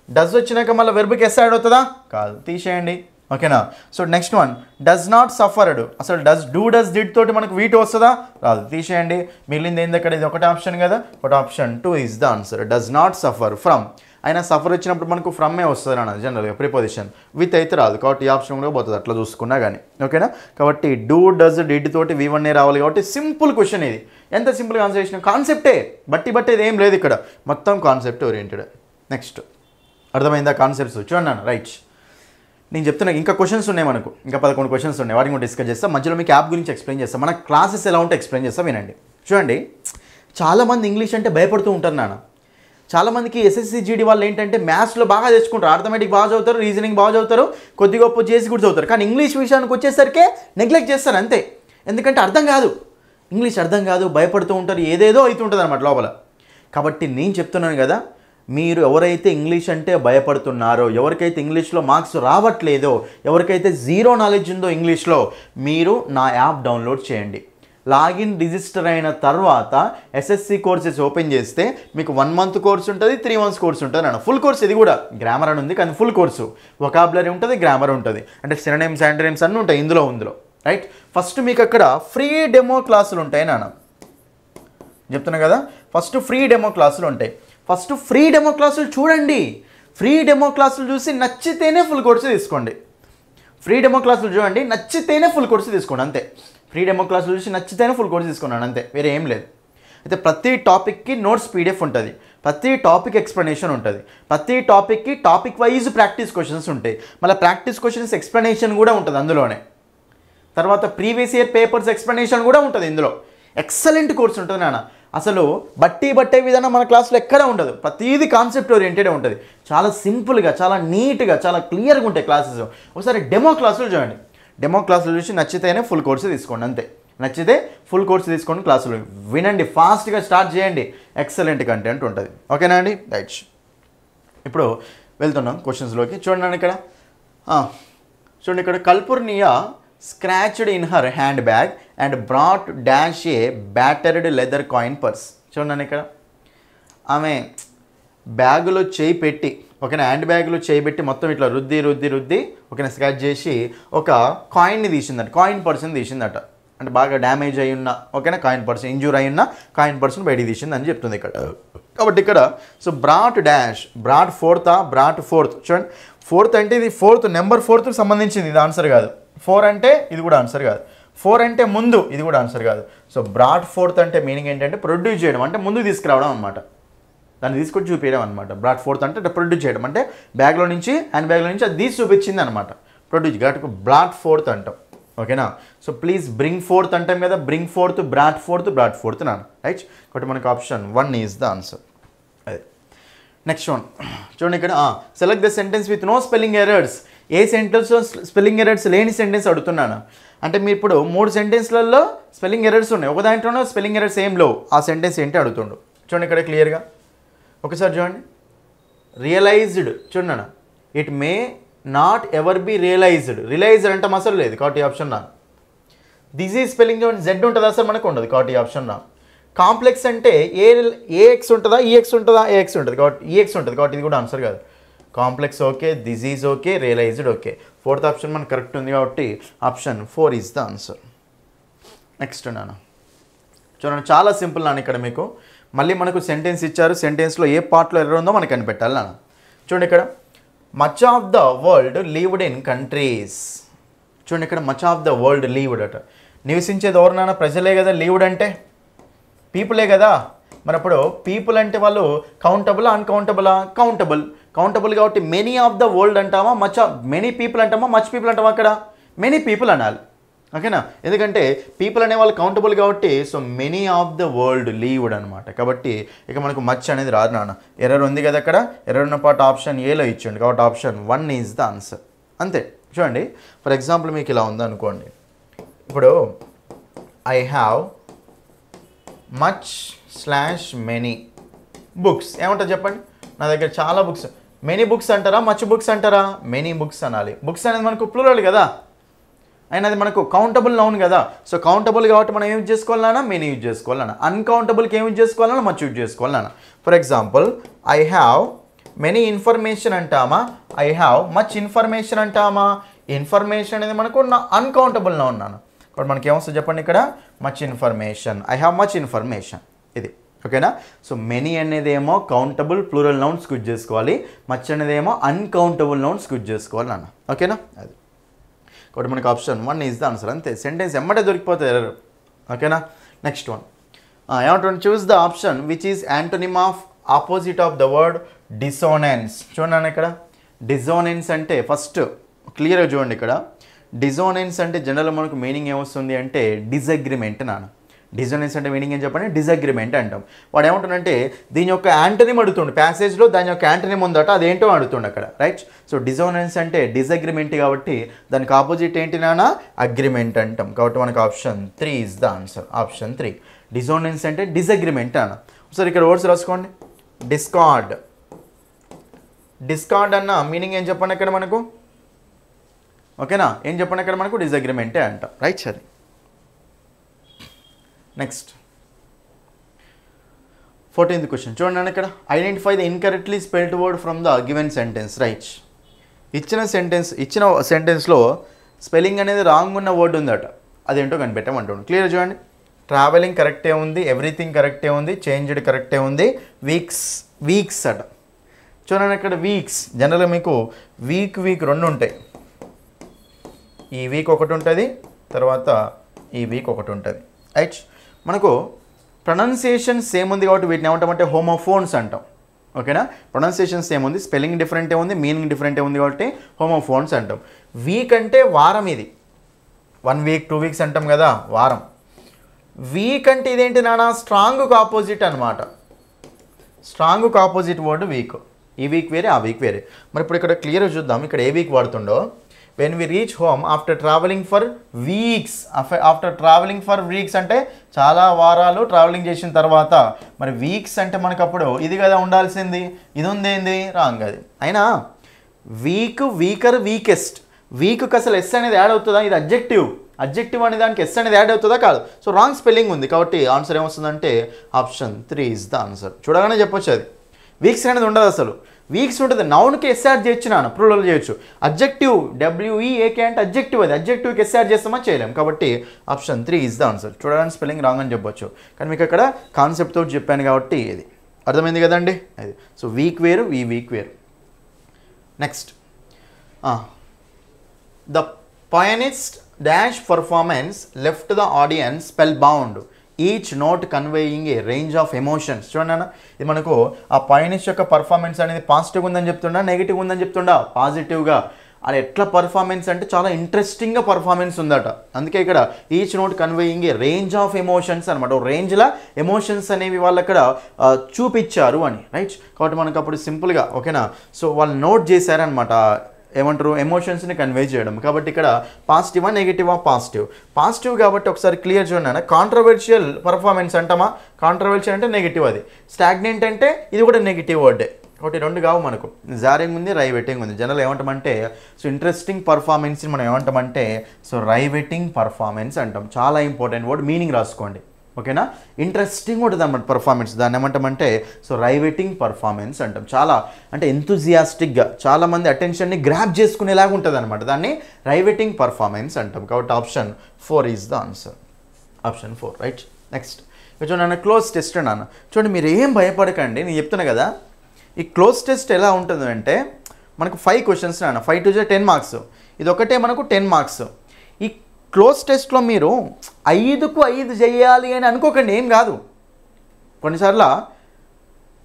డస్ వచ్చినాక మళ్ళీ వెర్బ్కి ఎస్ యాడ్ అవుతుందా? కాదు, తీసేయండి. ఓకేనా, so next one does not suffered. అసలు డస్ డిడ్ తోటి మనకు V2 వస్తుందా? రాదు, తీసేయండి. మిగిలింది ఏంది అక్కడ? ఇది ఒకటి ఆప్షన్ కదా. But option 2 is the answer. Does not suffer from. అయినా సఫర్ వచ్చినప్పుడు మనకు ఫ్రమ్మే వస్తుంది అన్నది జనరల్గా ప్రిపోజిషన్, విత్ అయితే రాదు. కాబట్టి ఈ ఆప్షన్ కూడా పోతుంది అట్లా చూసుకున్నా కానీ. ఓకేనా, కాబట్టి డూ డస్ డిడ్ తోటి V1 రావాలి. కాబట్టి సింపుల్ క్వశ్చన్ ఇది. ఎంత సింపుల్గా ఆన్సర్ చేసిన, కాన్సెప్టే, బట్టేది ఏం లేదు ఇక్కడ, మొత్తం కాన్సెప్ట్ ఓరియంటెడ్. నెక్స్ట్ అర్థమైందా కాన్సెప్ట్స్? చూడండి రైట్. నేను చెప్తున్నా ఇంకా క్వశ్చన్స్ ఉన్నాయి మనకు, ఇంకా 11 క్వశ్చన్స్ ఉన్నాయి, వాటిని కూడా డిస్కస్ చేస్తాం. మధ్యలో మీకు యాప్ గురించి ఎక్స్ప్లెయిన్ చేస్తాం, మన క్లాసెస్ ఎలా ఉంటే ఎక్స్ప్లెయిన్ చేస్తాం. వినండి. చూడండి, చాలామంది ఇంగ్లీష్ అంటే భయపడుతూ ఉంటారు నాన్న. చాలామందికి ఎస్ఎస్సి జీడీ వాళ్ళు ఏంటంటే మ్యాథ్స్లో బాగా తెచ్చుకుంటారు, అర్థమెటిక్ బాగా చదువుతారు, రీజనింగ్ బాగా చదువుతారు, కొద్ది గొప్ప చేసి కూడా చదువుతారు. కానీ ఇంగ్లీష్ విషయానికి వచ్చేసరికి నెగ్లెక్ట్ చేస్తారు అంతే. ఎందుకంటే అర్థం కాదు, ఇంగ్లీష్ అర్థం కాదు, భయపడుతూ ఉంటారు, ఏదేదో అవుతుంటుంది అనమాట లోపల. కాబట్టి నేను చెప్తున్నాను కదా, మీరు ఎవరైతే ఇంగ్లీష్ అంటే భయపడుతున్నారో, ఎవరికైతే ఇంగ్లీష్లో మార్క్స్ రావట్లేదో, ఎవరికైతే జీరో నాలెడ్జ్ ఉందో ఇంగ్లీష్లో, మీరు నా యాప్ డౌన్లోడ్ చేయండి. లాగిన్ రిజిస్టర్ అయిన తర్వాత ఎస్ఎస్సి కోర్సెస్ ఓపెన్ చేస్తే మీకు 1 మంత్ కోర్స్ ఉంటుంది, 3 మంత్స్ కోర్స్ ఉంటుంది అన్న. ఫుల్ కోర్స్ ఇది కూడా, గ్రామర్ అని ఉంది కానీ ఫుల్ కోర్సు, వొకాబులరీ ఉంటుంది, గ్రామర్ ఉంటుంది, అంటే సినోనిమ్స్ యాంటోనిమ్స్ అన్నీ ఉంటాయి ఇందులో రైట్. ఫస్ట్ మీకు అక్కడ ఫ్రీ డెమో క్లాసులు ఉంటాయి నాన్న, చెప్తున్నా కదా. ఫస్ట్ ఫ్రీ డెమో క్లాసులు ఉంటాయి. ఫస్ట్ ఫ్రీ డెమో క్లాసులు చూడండి. ఫ్రీ డెమో క్లాసులు చూసి నచ్చితేనే ఫుల్ కోర్సు తీసుకోండి. ఫ్రీ డెమో క్లాసులు చూడండి, నచ్చితేనే ఫుల్ కోర్సు తీసుకోండి అంతే. ఫ్రీ డెమో క్లాసులు చూసి నచ్చితేనే ఫుల్ కోర్సు తీసుకున్నాను అంతే, వేరే ఏం లేదు. అయితే ప్రతి టాపిక్కి నోట్స్ పీడిఎఫ్ ఉంటుంది, ప్రతి టాపిక్ ఎక్స్ప్లెనేషన్ ఉంటుంది, ప్రతి టాపిక్కి టాపిక్ వైజ్ ప్రాక్టీస్ క్వశ్చన్స్ ఉంటాయి, మళ్ళీ ప్రాక్టీస్ క్వశ్చన్స్ ఎక్స్ప్లెనేషన్ కూడా ఉంటుంది అందులోనే. తర్వాత ప్రీవియస్ ఇయర్ పేపర్స్ ఎక్స్ప్లెనేషన్ కూడా ఉంటుంది ఇందులో. ఎక్సలెంట్ కోర్స్ ఉంటుంది నాన్న. అసలు బట్టే విధానం మన క్లాస్లో ఎక్కడ ఉండదు, ప్రతిదీ కాన్సెప్ట్ ఓరియంటెడ్ ఉంటుంది. చాలా సింపుల్గా, చాలా నీట్గా, చాలా క్లియర్గా ఉంటాయి క్లాసెస్. ఒకసారి డెమో క్లాసులు చూడండి. డెమో క్లాసులు చూసి నచ్చితేనే ఫుల్ కోర్సు తీసుకోండి అంతే. నచ్చితే ఫుల్ కోర్సు తీసుకోండి, క్లాసులు వినండి, ఫాస్ట్గా స్టార్ట్ చేయండి, ఎక్సలెంట్ కంటెంట్ ఉంటుంది. ఓకేనా అండి, రైట్. ఇప్పుడు వెళ్తున్నాం క్వశ్చన్స్లోకి. చూడండి ఇక్కడ, చూడండి ఇక్కడ, Calpurnia scratched in her handbag and brought dash a battered leather coin purse. చూడండి ఇక్కడ, ఆమె బ్యాగులో చేయి పెట్టి, ఓకేనా, హ్యాండ్ బ్యాగ్లో చేయి పెట్టి మొత్తం ఇట్లా రుద్ది ఓకేనా స్క్రాచ్ చేసి ఒక కాయిన్ని తీసిందట, కాయిన్ పర్స్ని తీసిందట. అంటే బాగా డ్యామేజ్ అయి ఉన్న, ఓకేనా, కాయిన్ పర్స్, ఇంజూర్ అయి ఉన్న కాయిన్ పర్స్ని బయటికి తీసింది అని చెప్తుంది ఇక్కడ. కాబట్టి ఇక్కడ so brought dash, brought fourth. చూడండి, ఫోర్త్ అంటే ఇది ఫోర్త్, నెంబర్ 4కి సంబంధించింది, ఇది ఆన్సర్ కాదు. 4 అంటే ఇది కూడా ఆన్సర్ కాదు. 4 అంటే ముందు, ఇది కూడా ఆన్సర్ కాదు. సో బ్రాట్ ఫోర్త్ అంటే మీనింగ్ ఏంటంటే ప్రొడ్యూస్ చేయడం, అంటే ముందు తీసుకురావడం అనమాట, దాన్ని తీసుకొచ్చి చూపించడం అనమాట. బ్రాట్ ఫోర్త్ అంటే ప్రొడ్యూస్ చేయడం, అంటే బ్యాగ్లో నుంచి, హ్యాండ్ బ్యాగ్లో నుంచి అది తీసి చూపించింది అనమాట, ప్రొడ్యూస్. కాబట్టి బ్రాట్ ఫోర్త్ అంటాం. ఓకేనా, సో ప్లీజ్ బ్రింగ్ ఫోర్త్ అంటాం కదా, బ్రింగ్ ఫోర్త్, బ్రాట్ ఫోర్త్ నాన్న, రైట్. కాబట్టి మనకు ఆప్షన్ 1 ఈజ్ ద ఆన్సర్. అదే నెక్స్ట్ వన్ చూడండి ఇక్కడ, select the sentence with no spelling errors. ఏ సెంటెన్స్లో స్పెల్లింగ్ ఎర్రర్స్ లేని సెంటెన్స్ అడుగుతున్నాను. అంటే మీరు ఇప్పుడు 3 సెంటెన్స్లలో స్పెల్లింగ్ ఎర్రర్స్ ఉన్నాయి, ఒక దాంట్లోనో స్పెల్లింగ్ ఎర్రర్స్ ఏం లేవు, ఆ సెంటెన్స్ ఏంటి అడుగుతుండు. చూడండి ఇక్కడ క్లియర్గా ఒకసారి చూడండి. రియలైజ్డ్, చూడండి, it may not ever be realised అంటే అసలు లేదు, కాబట్టి ఆప్షన్ నా. డిజీజ్ స్పెల్లింగ్ చూడండి, జెడ్ ఉంటుందా అసలు మనకు ఉండదు, కాబట్టి ఆప్షన్ నా. కాంప్లెక్స్ అంటే ఏఎక్స్ ఉంటుందా, ఈఎక్స్ ఉంటుందా, ఏఎక్స్ ఉంటుంది, కాబట్టి ఈఎక్స్ ఉంటుంది, కాబట్టి ఇది కూడా ఆన్సర్ కాదు. Complex okay, disease okay, realised okay. Fourth option మనకు కరెక్ట్ ఉంది కాబట్టి option 4 is the answer. Next నాన్న చూడండి, చాలా సింపుల్ నాన్న. ఇక్కడ మీకు మళ్ళీ మనకు సెంటెన్స్ ఇచ్చారు, సెంటెన్స్లో ఏ పార్ట్లో ఎర్రర్ ఉందో మనకు కనిపెట్టాలి నాన్న. చూడండి ఇక్కడ much of the world లీవ్డ్ in countries. చూడండి ఇక్కడ మచ్ ఆఫ్ ద వరల్డ్ లీవ్డ్ అట. నివసించేది ఎవరు నాన్న? ప్రజలే కదా. లీవ్డ్ అంటే పీపులే కదా. మరి అప్పుడు పీపుల్ అంటే వాళ్ళు కౌంటబుల్ అన్కౌంటబులా? కౌంటబుల్. కౌంటబుల్ కాబట్టి మెనీ ఆఫ్ ద వరల్డ్ అంటామా, మచ్ ఆఫ్ మెనీ పీపుల్ అంటామా, మచ్ పీపుల్ అంటామా? అక్కడ మెనీ పీపుల్ అనాలి, ఓకేనా? ఎందుకంటే పీపుల్ అనే వాళ్ళు కౌంటబుల్ కాబట్టి so many of the world లీవ్డ్ అనమాట. కాబట్టి ఇక మనకు మచ్ అనేది రాదు నాన్న. ఎర్రర్ ఉంది కదా అక్కడ, ఎర్రర్ ఉన్న పార్ట్ ఆప్షన్ ఏలో ఇచ్చిండు కాబట్టి ఆప్షన్ 1 ఈజ్ ద ఆన్సర్. అంతే. చూడండి ఫర్ ఎగ్జాంపుల్ మీకు ఇలా ఉందనుకోండి, ఇప్పుడు ఐ హ్యావ్ మచ్/మెనీ బుక్స్. ఏమంటారు చెప్పండి? నా దగ్గర చాలా బుక్స్. మెనీ బుక్స్ అంటారా, మచ్ బుక్స్ అంటారా? మెనీ బుక్స్ అనాలి. బుక్స్ అనేది మనకు ప్లూరల్ కదా, అయినా అది మనకు కౌంటబుల్ నౌన్ కదా. సో కౌంటబుల్ కాబట్టి మనం ఏం యూజ్ చేసుకోవాలన్నా? మెనీ యూజ్ చేసుకోవాలన్నా. అన్కౌంటబుల్కి ఏం యూజ్ చేసుకోవాలన్నా? మచ్ యూజ్ చేసుకోవాలన్నా. For example I have many information అంటామా, ఐ హ్యావ్ మచ్ ఇన్ఫర్మేషన్ అంటామా? ఇన్ఫర్మేషన్ అనేది మనకు అన్కౌంటబుల్ నౌన్ నాన్న. కాబట్టి మనకి ఏమొస్తుంది చెప్పండి ఇక్కడ? Much information. I have much information. ఇది ఓకేనా? సో మెనీ అనేది ఏమో కౌంటబుల్ ప్లూరల్ నౌన్స్ యూజ్ చేసుకోవాలి, మచ్ అనేది ఏమో అన్కౌంటబుల్ నౌన్స్ యూజ్ చేసుకోవాలి నాన్న. ఓకేనా? అది కాబట్టి మనకు ఆప్షన్ 1 ఈజ్ ద ఆన్సర్. అంతే, సెంటెన్స్ ఎమ్మటే దొరికిపోతుంది ఎర్రర్. ఓకేనా? నెక్స్ట్ వన్ ఏమంటుంది? Choose the option which is antonym of opposite of the word డిసోనెన్స్. చూడండి ఇక్కడ డిసోనెన్స్ అంటే ఫస్ట్ క్లియర్గా చూడండి. ఇక్కడ డిసోనెన్స్ అంటే జనరల్ మనకు మీనింగ్ ఏమొస్తుంది అంటే డిసగ్రిమెంట్ నాన్న. డిసోనెన్స్ అంటే మీనింగ్ ఏం చెప్పండి? డిసగ్రిమెంట్ అంటాం. వాడు ఏమంటుండంటే దీని యొక్క యాంటనిమ్ అడుగుతుండు, ప్యాసేజ్లో దాని యొక్క యాంటనిమ్ ఉందట, అదేంటో అడుగుతుండు అక్కడ, రైట్? సో డిసోనెన్స్ అంటే డిసగ్రిమెంట్ కాబట్టి దానికి ఆపోజిట్ ఏంటి నాన్న? అగ్రిమెంట్ అంటాం. కాబట్టి మనకు option 3 is the answer. Option 3. డిసోనెన్స్ అంటే డిసగ్రిమెంట్ అన్న. ఒకసారి ఇక్కడ వర్డ్స్ రాసుకోండి. డిస్కార్డ్. డిస్కార్డ్ అన్న మీనింగ్ ఏం చెప్పండి ఇక్కడ మనకు? ఓకేనా? ఏం చెప్పండి ఇక్కడ మనకు? డిసగ్రిమెంటే అంట, రైట్? సరే, నెక్స్ట్ 14th క్వశ్చన్ చూడండి ఇక్కడ. Identify the incorrectly spelled word from the given sentence, right? ఇచ్చిన సెంటెన్స్లో స్పెల్లింగ్ అనేది రాంగ్ ఉన్న వర్డ్ ఉందట, అదేంటో కనిపెట్టమంటాడు. క్లియర్ చూడండి. ట్రావెలింగ్ కరెక్టే ఉంది, ఎవ్రీథింగ్ కరెక్టే ఉంది, చేంజ్డ్ కరెక్టే ఉంది, వీక్స్ అట. చూడండి ఇక్కడ వీక్స్ జనరల్గా మీకు వీక్ 2 ఉంటాయి. ఈ వీక్ ఒకటి ఉంటుంది, తర్వాత ఈ వీక్ ఒకటి ఉంటుంది, రైట్? మనకు ప్రొనౌన్సియేషన్ సేమ్ ఉంది కాబట్టి వీటిని ఏమంటామంటే హోమోఫోన్స్ అంటాం. ఓకేనా? ప్రొనౌన్సియేషన్ సేమ్ ఉంది, స్పెల్లింగ్ డిఫరెంటే ఉంది, మీనింగ్ డిఫరెంటే ఉంది కాబట్టి హోమోఫోన్స్ అంటాం. వీక్ అంటే వారం, ఇది 1 వీక్ 2 వీక్స్ అంటాం కదా, వారం. వీక్ అంటే ఇదేంటి నాన్న? స్ట్రాంగ్కు ఆపోజిట్ అనమాట. స్ట్రాంగ్కు ఆపోజిట్ వర్డ్ వీక్. ఈ వీక్ వేరే, ఆ వీక్ వేరే. మరి ఇప్పుడు ఇక్కడ క్లియర్గా చూద్దాం ఇక్కడ ఏ week వాడుతుండో. when we reach home after traveling for weeks. after traveling for weeks అంటే చాలా వారాలు ట్రావెలింగ్ చేసిన తర్వాత. మరి వీక్స్ అంటే మనకు అప్పుడు ఇది కదా ఉండాల్సింది, ఇది ఉందేంది? రాంగ్. అది అయినా వీక్, వీకర్, వీకెస్ట్. వీక్కి అసలు ఎస్ అనేది యాడ్ అవుతుందా? ఇది అడ్జెక్టివ్ అనే దానికి ఎస్ అనేది యాడ్ అవుతుందా? కాదు. సో రాంగ్ స్పెల్లింగ్ ఉంది కాబట్టి ఆన్సర్ ఏమొస్తుందంటే ఆప్షన్ 3 ఈజ్ ద ఆన్సర్. చూడగానే చెప్పొచ్చు అది. వీక్స్ అనేది ఉండదు అసలు. వీక్స్ ఉంటుంది, నౌన్కి ఎస్ యాడ్ చేయొచ్చు నాన్న, ప్లూరల్ చేయొచ్చు. అడ్జెక్టివ్ WEAK అంటే అడ్జెక్టివ్, అది అడ్జెక్టివ్కి ఎస్ యాడ్ చేస్తామా? చేయలేం. కాబట్టి ఆప్షన్ 3 ఈజ్ ద ఆన్సర్. చూడడానికి స్పెల్లింగ్ రాంగ్ అని చెప్పొచ్చు, కానీ మీకు అక్కడ కాన్సెప్ట్ తోటి చెప్పాను కాబట్టి ఇది అర్థమైంది కదండి. అది సో వీక్ వేరు, ఈ వీక్ వేరు. Next the pianist dash performance left the audience spellbound, each note conveying a range of emotions. చూడండి అన్న, ఇది మనకు ఆ పైనిస్ట్ యొక్క పర్ఫార్మెన్స్ అనేది పాజిటివ్ ఉందని చెప్తుండా, నెగిటివ్ ఉందని చెప్తుండా? పాజిటివ్గా. అది ఎట్లా పర్ఫార్మెన్స్ అంటే చాలా ఇంట్రెస్టింగ్గా పర్ఫార్మెన్స్ ఉందట. అందుకే ఇక్కడ each note conveying A range of emotions అనమాట. రేంజ్లో ఎమోషన్స్ అనేవి వాళ్ళు అక్కడ చూపించారు అని, రైట్? కాబట్టి మనకు అప్పుడు సింపుల్గా ఓకేనా. సో వాళ్ళు నోట్ చేశారనమాట, ఏమంటారు, ఎమోషన్స్ని కన్వే చేయడం. కాబట్టి ఇక్కడ పాజిటివా నెగిటివా? పాజిటివ్ కాబట్టి ఒకసారి క్లియర్ చూడండి. కాంట్రవర్షియల్ పర్ఫార్మెన్స్ అంటామా? కాంట్రవర్షియల్ అంటే నెగిటివ్, అది. స్టాగ్నెంట్ అంటే ఇది కూడా నెగిటివ్ వర్డే. ఒకటి 2 కావు మనకు. జారింగ్ ఉంది, రైవెటింగ్ ఉంది. జనరల్ ఏమంటామంటే సో ఇంట్రెస్టింగ్ పర్ఫార్మెన్స్ని మనం ఏమంటామంటే సో రైవెటింగ్ పర్ఫార్మెన్స్ అంటాం. చాలా ఇంపార్టెంట్ వర్డ్, మీనింగ్ రాసుకోండి. ఓకేనా. ఇంట్రెస్టింగ్ ఉంటుంది అన్నమాట పర్ఫార్మెన్స్. దాన్ని ఏమంటామంటే సో రైవెటింగ్ పర్ఫార్మెన్స్ అంటాం. చాలా అంటే ఎంతూజియాస్టిక్గా చాలామంది అటెన్షన్ని గ్రాప్ చేసుకునేలాగా ఉంటుంది అనమాట. దాన్ని రైవెటింగ్ పర్ఫార్మెన్స్ అంటాం. కాబట్టి option 4 is the answer. Option 4 right. Next చూడండి నాన్న, క్లోజ్ టెస్ట్ నాన్న. చూడండి మీరు ఏం భయపడకండి, నేను చెప్తున్నా కదా. ఈ క్లోజ్ టెస్ట్ ఎలా ఉంటుంది అంటే మనకు 5 క్వశ్చన్స్ నాన్న, 5 to 10 మార్క్స్. ఇది ఒకటే మనకు 10 మార్క్స్. ఈ క్లోజ్ టెస్ట్లో మీరు 5కు 5 చేయాలి అని అనుకోకండి, ఏం కాదు. కొన్నిసార్లు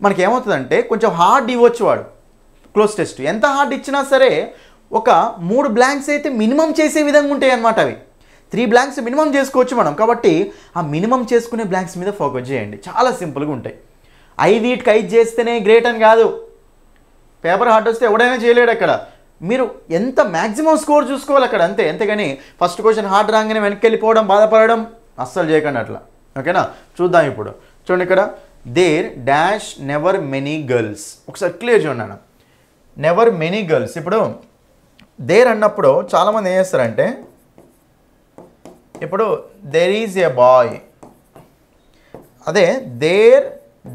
మనకేమవుతుందంటే కొంచెం హార్డ్ ఇవ్వచ్చు వాడు క్లోజ్ టెస్ట్. ఎంత హార్డ్ ఇచ్చినా సరే ఒక 3 బ్లాంక్స్ అయితే మినిమం చేసే విధంగా ఉంటాయి అన్నమాట. అవి 3 బ్లాంక్స్ మినిమం చేసుకోవచ్చు మనం. కాబట్టి ఆ మినిమం చేసుకునే బ్లాంక్స్ మీద ఫోకస్ చేయండి, చాలా సింపుల్గా ఉంటాయి. 5కి 5 చేస్తేనే గ్రేట్ అని కాదు. పేపర్ హార్డ్ వస్తే ఎవడైనా చేయలేడు. అక్కడ మీరు ఎంత మ్యాక్సిమం స్కోర్ చూసుకోవాలి అక్కడ, అంతే. అంతేగాని ఫస్ట్ క్వశ్చన్ హార్డ్ రాగానే వెనక్కి వెళ్ళిపోవడం, బాధపడడం అస్సలు చేయకండి అట్లా. ఓకేనా. చూద్దాం ఇప్పుడు. చూడండి ఇక్కడ there dash never many girls. ఒకసారి క్లియర్ చూడండి. Never many girls. ఇప్పుడు దేర్ అన్నప్పుడు చాలామంది ఏం చేస్తారంటే, ఇప్పుడు దేర్ ఈజ్ ఏ బాయ్, అదే దేర్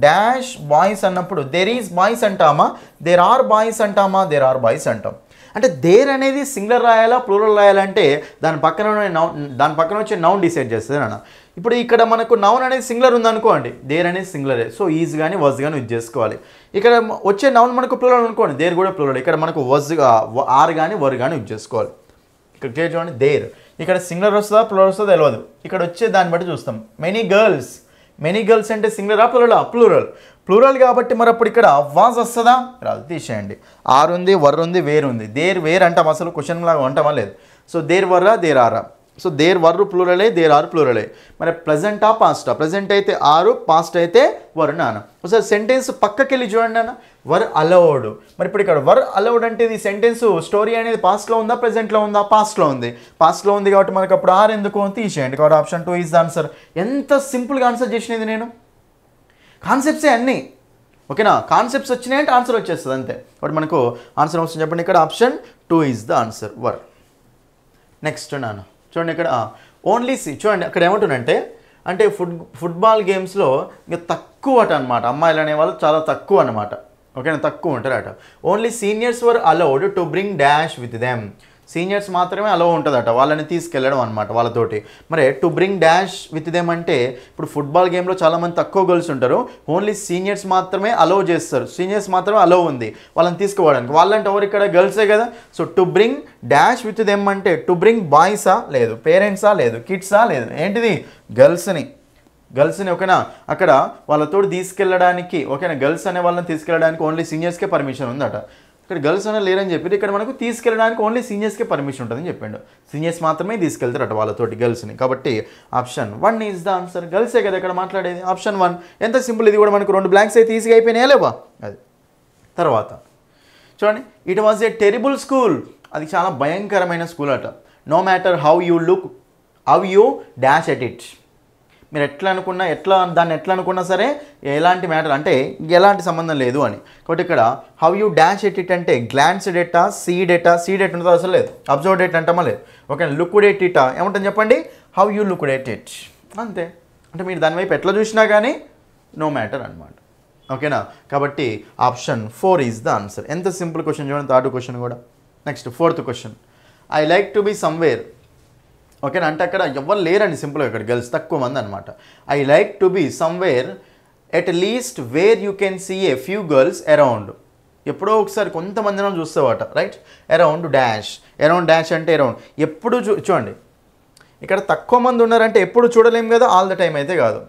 డాష్ బాయ్స్ అన్నప్పుడు దేర్ ఈజ్ బాయ్స్ అంటామా, దేర్ ఆర్ బాయ్స్ అంటామా, దేర్ ఆర్ బాయ్స్ అంటాం. అంటే దేర్ అనేది సింగులర్ రాయాలా ప్లూరల్ రాయాలంటే దాని పక్కన వచ్చే నౌన్ డిసైడ్ చేస్తుంది నాన్న. ఇప్పుడు ఇక్కడ మనకు నౌన్ అనేది సింగులర్ ఉందనుకోండి, దేర్ అనేది సింగులరే. సో ఈజ్ కానీ వజ్ కానీ యూజ్ చేసుకోవాలి. ఇక్కడ వచ్చే నౌన్ మనకు ప్లూరల్ అనుకోండి, దేర్ కూడా ప్లూరల్. ఇక్కడ మనకు వజ్ ఆర్ కానీ వర్ కానీ యూజ్ చేసుకోవాలి. ఇక్కడ క్లియర్ చూడండి, దేర్ ఇక్కడ సింగులర్ వస్తుందా ప్లూరల్ వస్తుందో తెలియదు. ఇక్కడ వచ్చే దాన్ని బట్టి చూస్తాం. మెనీ గర్ల్స్, మెనీ గర్ల్స్ అంటే సింగులరా ప్లూరలా? ప్లూరల్. ప్లూరల్ కాబట్టి మరి అప్పుడు ఇక్కడ వాజ్ వస్తుందా? రాదు, తీసేయండి. ఆర్ ఉంది, వర్ ఉంది, వేర్ ఉంది. దేర్ వేర్ అంటాం, అసలు క్వశ్చన్ లాగా అంటామా లేదు. సో దేర్ వర్రా, దేర్ ఆరా. సో దేర్ వర్రు ప్లూరలే, దేర్ ఆర్ ప్లూరలే. మరి ప్రెజెంటా పాస్టా? ప్రెజెంట్ అయితే ఆరు, పాస్ట్ అయితే వర్ నాన్న. ఒకసారి సెంటెన్స్ పక్కకి వెళ్ళి చూడండి నాన్న. వర్ అలౌడ్. మరి ఇప్పుడు ఇక్కడ వర్ అలౌడ్ అంటే ఇది సెంటెన్స్ స్టోరీ అనేది పాస్ట్లో ఉందా ప్రెజెంట్లో ఉందా? పాస్ట్లో ఉంది. పాస్ట్లో ఉంది కాబట్టి మనకు అప్పుడు ఆర్ ఎందుకు తీసేయండి. కాబట్టి ఆప్షన్ 2 ఈజ్ ద ఆన్సర్. ఎంత సింపుల్గా ఆన్సర్ చేసినది నేను. కాన్సెప్ట్సే అన్నీ. ఓకేనా. కాన్సెప్ట్స్ వచ్చినాయంటే ఆన్సర్ వచ్చేస్తుంది అంతే. కాబట్టి మనకు ఆన్సర్ వస్తుంది చెప్పండి. ఇక్కడ option 2 is the answer, were. Next నాన్న చూడండి ఇక్కడ ఓన్లీ సి. చూడండి అక్కడ ఏమంటుందంటే అంటే ఫుట్బాల్ గేమ్స్లో ఇంకా తక్కువ అట అనమాట. అమ్మాయిలు అనేవాళ్ళు చాలా తక్కువ అనమాట. ఓకేనా, తక్కువ ఉంటారు అట. Only seniors were allowed to bring dash with them. Seniors మాత్రమే అలో ఉంటుందట, వాళ్ళని తీసుకెళ్ళడం అనమాట వాళ్ళతోటి. మరి to bring dash with them అంటే ఇప్పుడు ఫుట్బాల్ గేమ్లో చాలామంది తక్కువ గర్ల్స్ ఉంటారు, ఓన్లీ సీనియర్స్ మాత్రమే అలో చేస్తారు. సీనియర్స్ మాత్రమే అలో ఉంది వాళ్ళని తీసుకుపోవడానికి. వాళ్ళంటే ఎవరు ఇక్కడ? గర్ల్సే కదా. So to bring dash with them అంటే టు బ్రింగ్ బాయ్సా? లేదు. పేరెంట్సా? లేదు. కిడ్సా? లేదు. ఏంటిది? గర్ల్స్ని. ఓకేనా. అక్కడ వాళ్ళతో తీసుకెళ్ళడానికి, ఓకేనా, గర్ల్స్ అనే వాళ్ళని తీసుకెళ్ళడానికి ఓన్లీ సీనియర్స్కే పర్మిషన్ ఉందట. ఇక్కడ గర్ల్స్ అనే లేరని చెప్పి ఇక్కడ మనకు తీసుకెళ్ళడానికి ఓన్లీ సీనియర్స్కే పర్మిషన్ ఉంటుందని చెప్పిండు. సీనియర్స్ మాత్రమే తీసుకెళ్తారట వాళ్ళతోటి గర్ల్స్ని. కాబట్టి ఆప్షన్ 1 ఈజ్ ద ఆన్సర్. గర్ల్సే కదా ఇక్కడ మాట్లాడేది. ఆప్షన్ 1. ఎంత సింపుల్. ఇది కూడా మనకు 2 బ్లాంక్స్ అయితే ఈజీగా అయిపోయినాయా లేవా? అది తర్వాత చూడండి, it was a terrible school. అది చాలా భయంకరమైన స్కూల్ అట. No matter how you dash at it. మీరు దాన్ని ఎట్లా అనుకున్నా సరే ఎలాంటి మ్యాటర్ అంటే ఎలాంటి సంబంధం లేదు అని. కాబట్టి ఇక్కడ how you dash at it అంటే గ్లాన్స్ డేటా, సీడ్ ఉంటుంది అసలు లేదు. అబ్జర్వ్ డేట్ అంటామా లేదు. ఓకే, లుక్డేట్ ఇటా ఏమంటుంది చెప్పండి? హౌ యూ లుక్డేట్ ఇట్ అంతే. అంటే మీరు దాని వైపు ఎట్లా చూసినా కానీ నో మ్యాటర్ అనమాట. ఓకేనా. కాబట్టి ఆప్షన్ 4 ఈజ్ ద ఆన్సర్. ఎంత సింపుల్ క్వశ్చన్ చూడండి. 3rd క్వశ్చన్ కూడా. Next 4th question. I like to be somewhere. ఓకేనా. అంటే అక్కడ ఎవరు లేరండి, సింపుల్గా ఇక్కడ గర్ల్స్ తక్కువ మంది అనమాట. I like to be somewhere at least where you can see a few girls around. ఎప్పుడో ఒకసారి కొంతమందిని చూస్తావట, right. Around dash. Around dash అంటే అరౌండ్. ఎప్పుడు చూడండి ఇక్కడ తక్కువ మంది ఉన్నారంటే ఎప్పుడు చూడలేం కదా, ఆల్ ద టైం అయితే కాదు.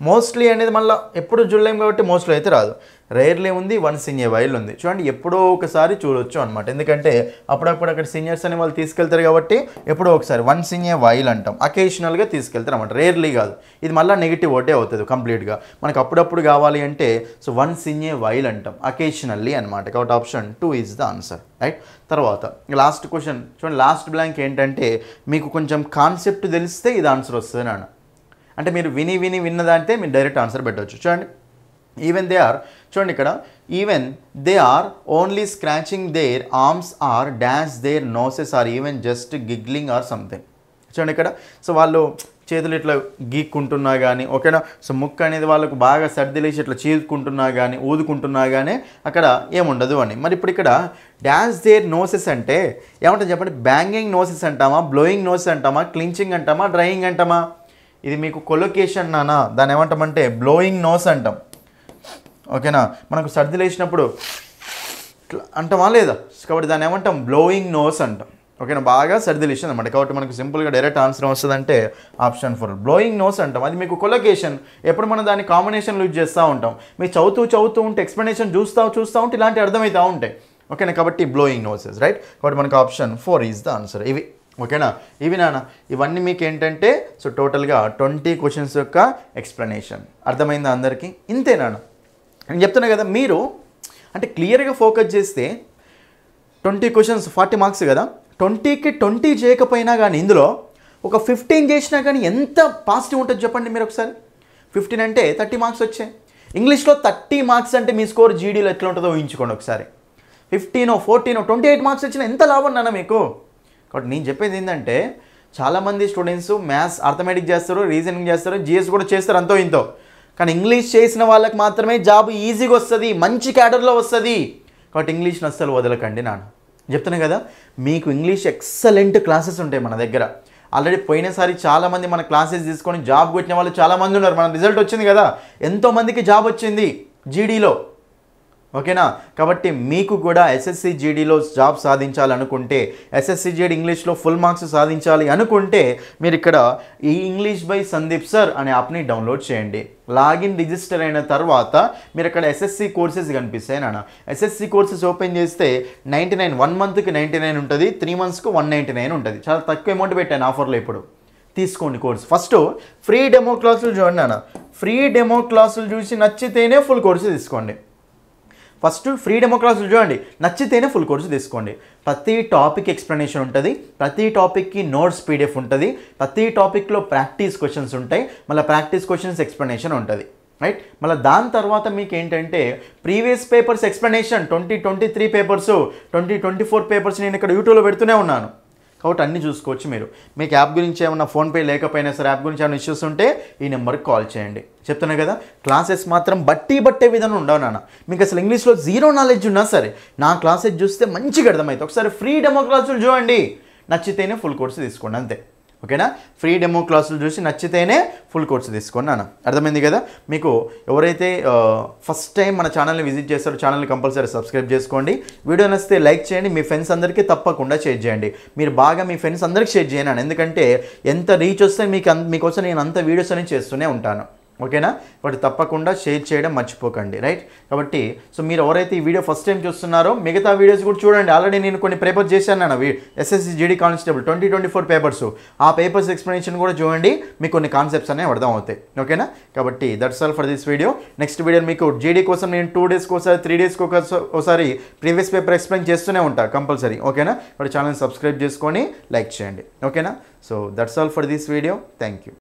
మోస్ట్లీ అనేది మళ్ళీ ఎప్పుడు చూడలేం కాబట్టి మోస్ట్లీ అయితే రాదు. రేర్లీ ఉంది, వన్స్ ఇన్ ఏ వైల్ ఉంది. చూడండి ఎప్పుడో ఒకసారి చూడొచ్చు అనమాట. ఎందుకంటే అప్పుడప్పుడు అక్కడ సీనియర్స్ అని వాళ్ళు తీసుకెళ్తారు కాబట్టి ఎప్పుడో ఒకసారి వన్స్ ఇన్ ఏ వైల్ అంటాం. అకేషనల్గా తీసుకెళ్తారు అనమాట, రేర్లీ కాదు. ఇది మళ్ళీ నెగిటివ్ వర్డే అవుతుంది కంప్లీట్గా. మనకు అప్పుడప్పుడు కావాలి అంటే so once in a while అంటాం, అకేషనల్లీ అనమాట. కాబట్టి option 2 is the answer, right. తర్వాత లాస్ట్ క్వశ్చన్ చూడండి. లాస్ట్ బ్లాంక్ ఏంటంటే మీకు కొంచెం కాన్సెప్ట్ తెలిస్తే ఇది ఆన్సర్ వస్తుంది నాన్న. అంటే మీరు విన్నదంటే మీరు డైరెక్ట్ ఆన్సర్ పెట్టవచ్చు. చూడండి, ఈవెన్ దే ఆర్. చూడండి ఇక్కడ even they are only scratching their arms or dash their noses or even just giggling or something. చూడండి ఇక్కడ సో వాళ్ళు చేతులు ఇట్లా గీక్కుంటున్నా కానీ ఓకేనా. సో ముక్కు అనేది వాళ్ళకు బాగా సర్దిలేసి ఇట్లా చీదుకుంటున్నా కానీ ఊదుకుంటున్నా కానీ అక్కడ ఏముండదు అని. మరి ఇప్పుడు ఇక్కడ డాష్ దేర్ నోసెస్ అంటే ఏమంటారు చెప్పండి? బ్యాంగింగ్ నోసెస్ అంటామా, బ్లోయింగ్ నోసెస్ అంటామా, క్లించింగ్ అంటామా, డ్రైయింగ్ అంటామా? ఇది మీకు కొలొకేషన్ నానా, దాన్ని ఏమంటామంటే బ్లోయింగ్ నోస్ అంటాం ఓకేనా. మనకు సర్ది లేచినప్పుడు అంటామా లేదా? కాబట్టి దాన్ని ఏమంటాం? బ్లోయింగ్ నోస్ అంటాం ఓకేనా. బాగా సర్ది లేచింది అనమాట. కాబట్టి మనకు సింపుల్గా డైరెక్ట్ ఆన్సర్ వస్తుందంటే ఆప్షన్ 4 బ్లోయింగ్ నోస్ అంటాం. అది మీకు కొలొకేషన్. ఎప్పుడు మనం దాన్ని కాంబినేషన్ యూజ్ చేస్తూ ఉంటాం. మీరు చదువుతూ ఉంటే ఎక్స్ప్లెనేషన్ చూస్తూ ఉంటే ఇలాంటి అర్థమవుతూ ఉంటాయి ఓకేనా. కాబట్టి బ్లోయింగ్ నోసెస్ రైట్. కాబట్టి మనకు ఆప్షన్ 4 ఈజ్ ద ఆన్సర్. ఇవి ఓకేనా. ఇవి నాన్న ఇవన్నీ మీకు ఏంటంటే సో టోటల్గా 20 క్వశ్చన్స్ యొక్క ఎక్స్ప్లెనేషన్. అర్థమైందా అందరికీ? ఇంతే నాన్న. నేను చెప్తున్నా కదా, మీరు అంటే క్లియర్గా ఫోకస్ చేస్తే 20 క్వశ్చన్స్ 40 మార్క్స్ కదా, 20కి 20 చేయకపోయినా కానీ ఇందులో ఒక 15 చేసినా కానీ ఎంత పాజిటివ్ ఉంటుంది చెప్పండి మీరు ఒకసారి. 15 అంటే 30 మార్క్స్ వచ్చాయి. ఇంగ్లీష్లో 30 మార్క్స్ అంటే మీ స్కోర్ జీడీలో ఎట్లా ఉంటుందో ఊహించుకోండి ఒకసారి. 15 14 28 మార్క్స్ వచ్చినా ఎంత లాభం నాన్న మీకు. కాబట్టి నేను చెప్పేది ఏంటంటే చాలామంది స్టూడెంట్స్ మ్యాథ్స్ అర్థమెటిక్ చేస్తారు, రీజనింగ్ చేస్తారు, జిఎస్ కూడా చేస్తారు అంతో ఇంతో. కానీ ఇంగ్లీష్ చేసిన వాళ్ళకి మాత్రమే జాబ్ ఈజీగా వస్తుంది, మంచి క్యాడర్లో వస్తుంది. కాబట్టి ఇంగ్లీష్ని అస్సలు వదలకండి నాన్న. చెప్తున్నా కదా, మీకు ఇంగ్లీష్ ఎక్సలెంట్ క్లాసెస్ ఉంటాయి మన దగ్గర. ఆల్రెడీ పోయినసారి చాలామంది మన క్లాసెస్ తీసుకొని జాబ్ కొట్టిన వాళ్ళు చాలామంది ఉన్నారు. మన రిజల్ట్ వచ్చింది కదా, ఎంతోమందికి జాబ్ వచ్చింది జీడీలో ఓకేనా. కాబట్టి మీకు కూడా ఎస్ఎస్సి జీడీలో జాబ్ సాధించాలనుకుంటే, ఎస్ఎస్సి జీడీ ఇంగ్లీష్లో ఫుల్ మార్క్స్ సాధించాలి అనుకుంటే మీరు ఇక్కడ ఈ ఇంగ్లీష్ బై సందీప్ సార్ అనే యాప్ని డౌన్లోడ్ చేయండి. లాగిన్ రిజిస్టర్ అయిన తర్వాత మీరు అక్కడ ఎస్ఎస్సి కోర్సెస్ కనిపిస్తాయి నాన్న. ఎస్ఎస్సి కోర్సెస్ ఓపెన్ చేస్తే 99 1 మంత్కి 99 ఉంటుంది, 3 మంత్స్కి 199 ఉంటుంది. చాలా తక్కువ అమౌంట్ పెట్టాను ఆఫర్లో. ఇప్పుడు తీసుకోండి కోర్స్. ఫస్ట్ ఫ్రీ డెమో క్లాసులు చూడండి నాన్న. ఫ్రీ డెమో క్లాసులు చూసి నచ్చితేనే ఫుల్ కోర్సు తీసుకోండి. ఫస్ట్ ఫ్రీ డెమో క్లాసులు చూడండి, నచ్చితేనే ఫుల్ కోర్సు తీసుకోండి. ప్రతి టాపిక్ ఎక్స్ప్లెనేషన్ ఉంటుంది, ప్రతి టాపిక్కి నోట్స్ పీడిఎఫ్ ఉంటుంది, ప్రతి టాపిక్లో ప్రాక్టీస్ క్వశ్చన్స్ ఉంటాయి, మళ్ళీ ప్రాక్టీస్ క్వశ్చన్స్ ఎక్స్ప్లెనేషన్ ఉంటుంది రైట్. మళ్ళీ దాని తర్వాత మీకు ఏంటంటే previous papers explanation 2023 papers 2024 papers నేను ఇక్కడ యూట్యూబ్లో పెడుతూనే ఉన్నాను. కాబట్టి అన్నీ చూసుకోవచ్చు మీరు. మీకు యాప్ గురించి ఏమన్నా ఫోన్పే లేకపోయినా సరే యాప్ గురించి ఏమైనా ఇష్యూస్ ఉంటే ఈ నెంబర్కి కాల్ చేయండి. చెప్తున్నా కదా, క్లాసెస్ మాత్రం బట్టే విధానం ఉండవు నాన్న. మీకు అసలు ఇంగ్లీష్లో జీరో నాలెడ్జ్ ఉన్నా సరే నా క్లాసెస్ చూస్తే మంచిగా అర్థమవుతుంది. ఒకసారి ఫ్రీ డెమో క్లాసులు చూడండి, నచ్చితేనే ఫుల్ కోర్సు తీసుకోండి అంతే ఓకేనా. ఫ్రీ డెమో క్లాసులు చూసి నచ్చితేనే ఫుల్ కోర్సు తీసుకోండి నాన్న. అర్థమైంది కదా మీకు. ఎవరైతే ఫస్ట్ టైం మన ఛానల్ని విజిట్ చేస్తారో ఛానల్ని కంపల్సరీ సబ్స్క్రైబ్ చేసుకోండి. వీడియో నచ్చితే లైక్ చేయండి, మీ ఫ్రెండ్స్ అందరికీ తప్పకుండా షేర్ చేయండి. మీరు బాగా మీ ఫ్రెండ్స్ అందరికీ షేర్ చేయను, ఎందుకంటే ఎంత రీచ్ వస్తే మీకోసం నేను అంత వీడియోస్ అనేది చేస్తూనే ఉంటాను ఓకేనా. కాబట్టి తప్పకుండా షేర్ చేయడం మర్చిపోకండి రైట్. కాబట్టి సో మీరు ఎవరైతే ఈ వీడియో ఫస్ట్ టైం చూస్తున్నారో మిగతా వీడియోస్ కూడా చూడండి. ఆల్రెడీ నేను కొన్ని పేపర్స్ చేశాను అన్న ఎస్ఎస్సి జీడీ కానిస్టేబుల్ 2024 పేపర్స్. ఆ పేపర్స్ ఎక్స్ప్లెనేషన్ కూడా చూడండి, మీకు కొన్ని కాన్సెప్ట్స్ అనేవి అర్థం అవుతాయి ఓకేనా. కాబట్టి that's all for this video. Next video మీకు జీడీ కోసం నేను 2 డేస్కి ఒకసారి 3 డేస్కి ఒకసారి ప్రీవియస్ పేపర్ ఎక్స్ప్లెయిన్ చేస్తూనే ఉంటాను కంపల్సరీ ఓకేనా. కాబట్టి ఛానల్ సబ్స్క్రైబ్ చేసుకొని లైక్ చేయండి ఓకేనా. So that's all for this video. Thank you.